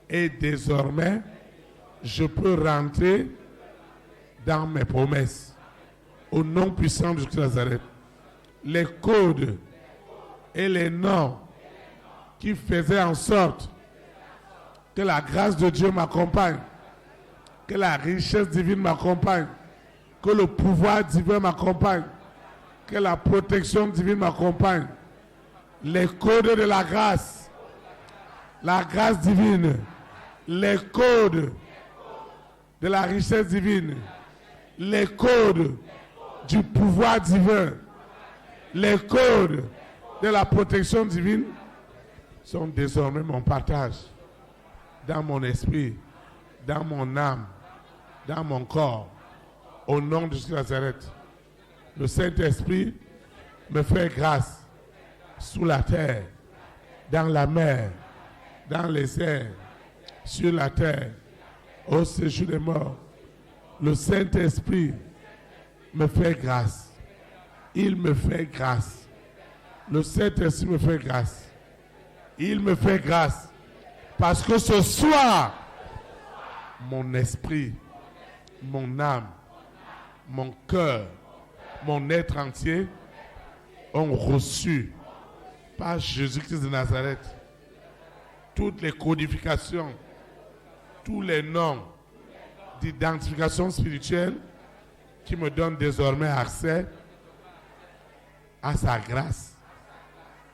S1: Et désormais, je peux rentrer dans mes promesses. Au nom puissant de Jésus de Nazareth. Les codes et les noms qui faisaient en sorte Que la grâce de Dieu m'accompagne. Que la richesse divine m'accompagne. Que le pouvoir divin m'accompagne. Que la protection divine m'accompagne. Les codes de la grâce divine, les codes de la richesse divine, les codes du pouvoir divin, les codes de la protection divine sont désormais mon partage dans mon esprit, dans mon âme, dans mon corps, au nom de Jésus de Nazareth. Le Saint-Esprit me fait grâce sous la terre, dans la mer, dans les airs, sur la terre, au séjour des morts. Le Saint-Esprit me fait grâce. Il me fait grâce. Le Saint-Esprit me fait grâce. Il me fait grâce. Parce que ce soir, mon esprit, mon âme, mon cœur, mon être entier ont reçu par Jésus-Christ de Nazareth toutes les codifications, tous les noms d'identification spirituelle qui me donnent désormais accès à sa grâce,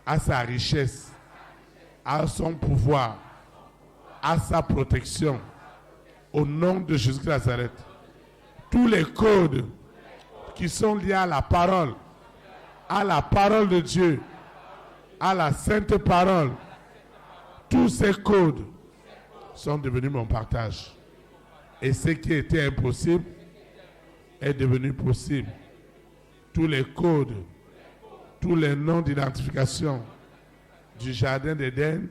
S1: à sa richesse, à son pouvoir, à sa protection. Au nom de Jésus de Nazareth, tous les codes qui sont liés à la parole de Dieu, à la sainte parole, tous ces codes sont devenus mon partage. Et ce qui était impossible est devenu possible. Tous les codes, tous les noms d'identification du jardin d'Éden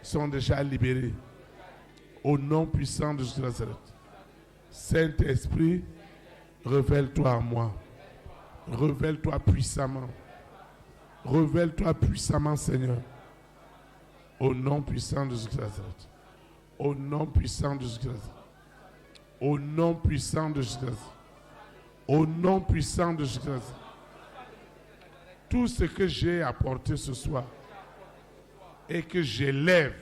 S1: sont déjà libérés. Au nom puissant de Jésus de Nazareth. Saint-Esprit, révèle-toi à moi. Révèle-toi puissamment. Révèle-toi puissamment, Seigneur. Au nom puissant de Jésus de Nazareth. Au nom puissant de Jésus de Nazareth. Au nom puissant de Jésus de Nazareth. Au nom puissant de Jésus de Nazareth. Tout ce que j'ai apporté ce soir et que j'élève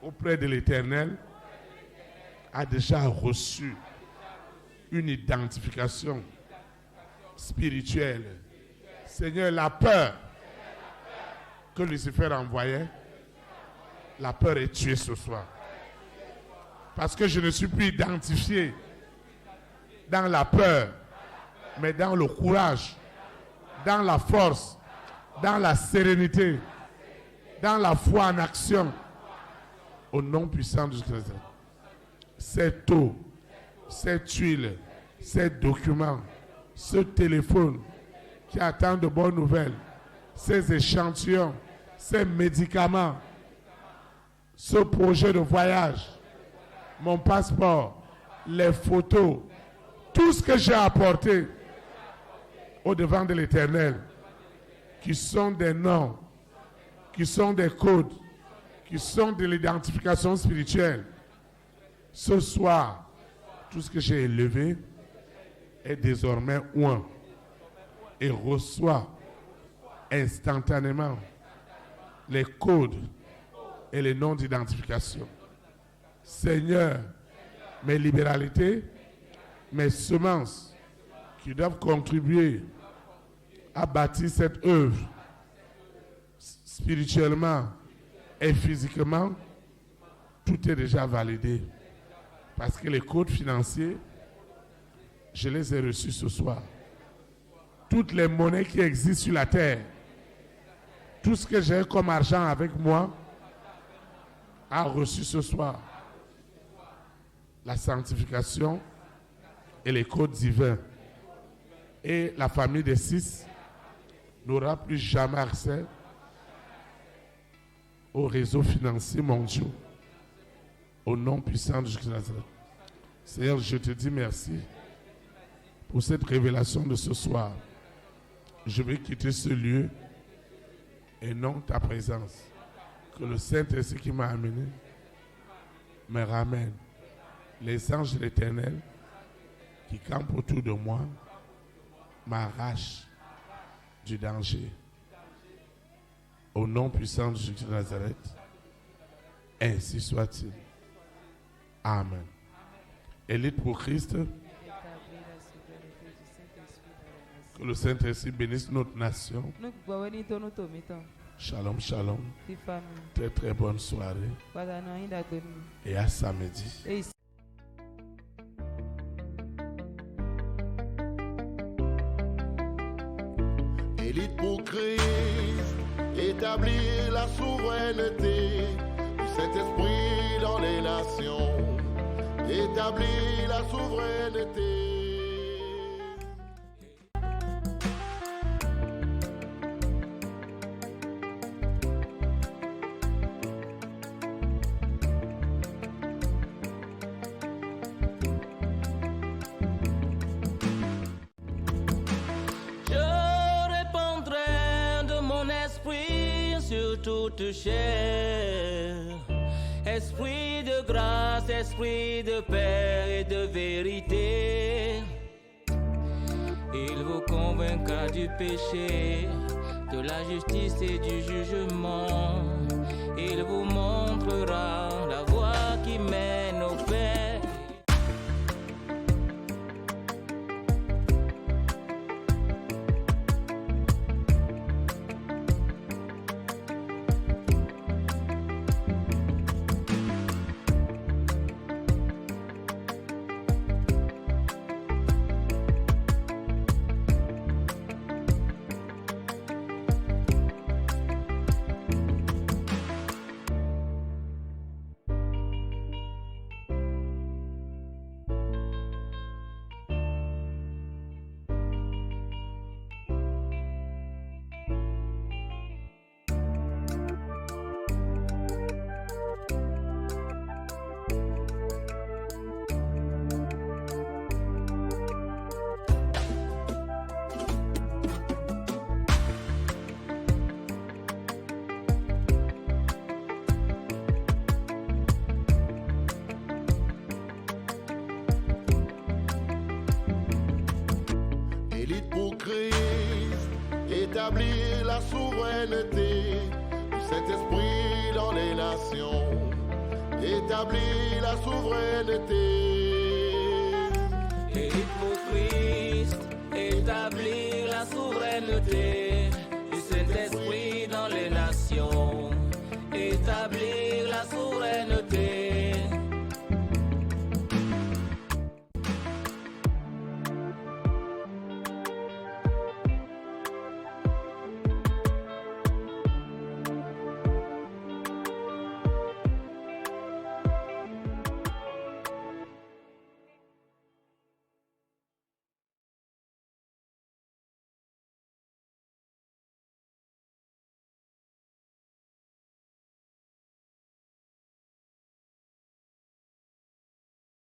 S1: auprès de l'Éternel a déjà reçu une identification spirituelle. Seigneur, la peur que Lucifer envoyait, la peur est tuée ce soir. Parce que je ne suis plus identifié dans la peur, mais dans le courage, dans la force, dans la sérénité, dans la foi en action. Au nom puissant de Jésus-Christ. Cette eau, cette huile, ces documents, ce téléphone qui attend de bonnes nouvelles, ces échantillons, ces médicaments, ce projet de voyage, mon passeport, les photos, tout ce que j'ai apporté au devant de l'Éternel, qui sont des noms, qui sont des codes, qui sont de l'identification spirituelle. Ce soir, tout ce que j'ai élevé est désormais oint et reçoit instantanément les codes et les noms d'identification. Seigneur, mes libéralités, mes semences qui doivent contribuer à bâtir cette œuvre spirituellement et physiquement, tout est déjà validé. Parce que les codes financiers, je les ai reçus ce soir. Toutes les monnaies qui existent sur la terre, tout ce que j'ai comme argent avec moi, a reçu ce soir la sanctification et les codes divins. Et la famille des 6 n'aura plus jamais accès aux réseaux financiers mondiaux. Au nom puissant de Jésus de Nazareth. Seigneur, je te dis merci pour cette révélation de ce soir. Je vais quitter ce lieu et non ta présence. Que le Saint-Esprit qui m'a amené me ramène. Les anges de l'Éternel qui campent autour de moi m'arrachent du danger. Au nom puissant de Jésus de Nazareth, Ainsi soit-il. Amen. Élite pour Christ.
S2: Établis la souveraineté du Saint-Esprit dans la nation.
S1: Que le Saint-Esprit bénisse notre nation.
S2: Nous pouvons venir dans notre maison.
S1: Shalom, shalom.
S2: Des familles.
S1: Très très bonne soirée.
S2: Voilà, nous avons d'agonie.
S1: Et à samedi.
S2: Et
S3: Élite pour Christ, établir la souveraineté du Saint-Esprit dans les nations. Établir la souveraineté.
S4: Sur toute chair, esprit de grâce, esprit de paix et de vérité, il vous convaincra du péché, de la justice et du jugement, il vous montrera la voie qui mène au Père.
S3: Élite pour Christ, établir la souveraineté du Saint-Esprit dans les nations. Établir la souveraineté.
S4: Élite pour Christ, établir la souveraineté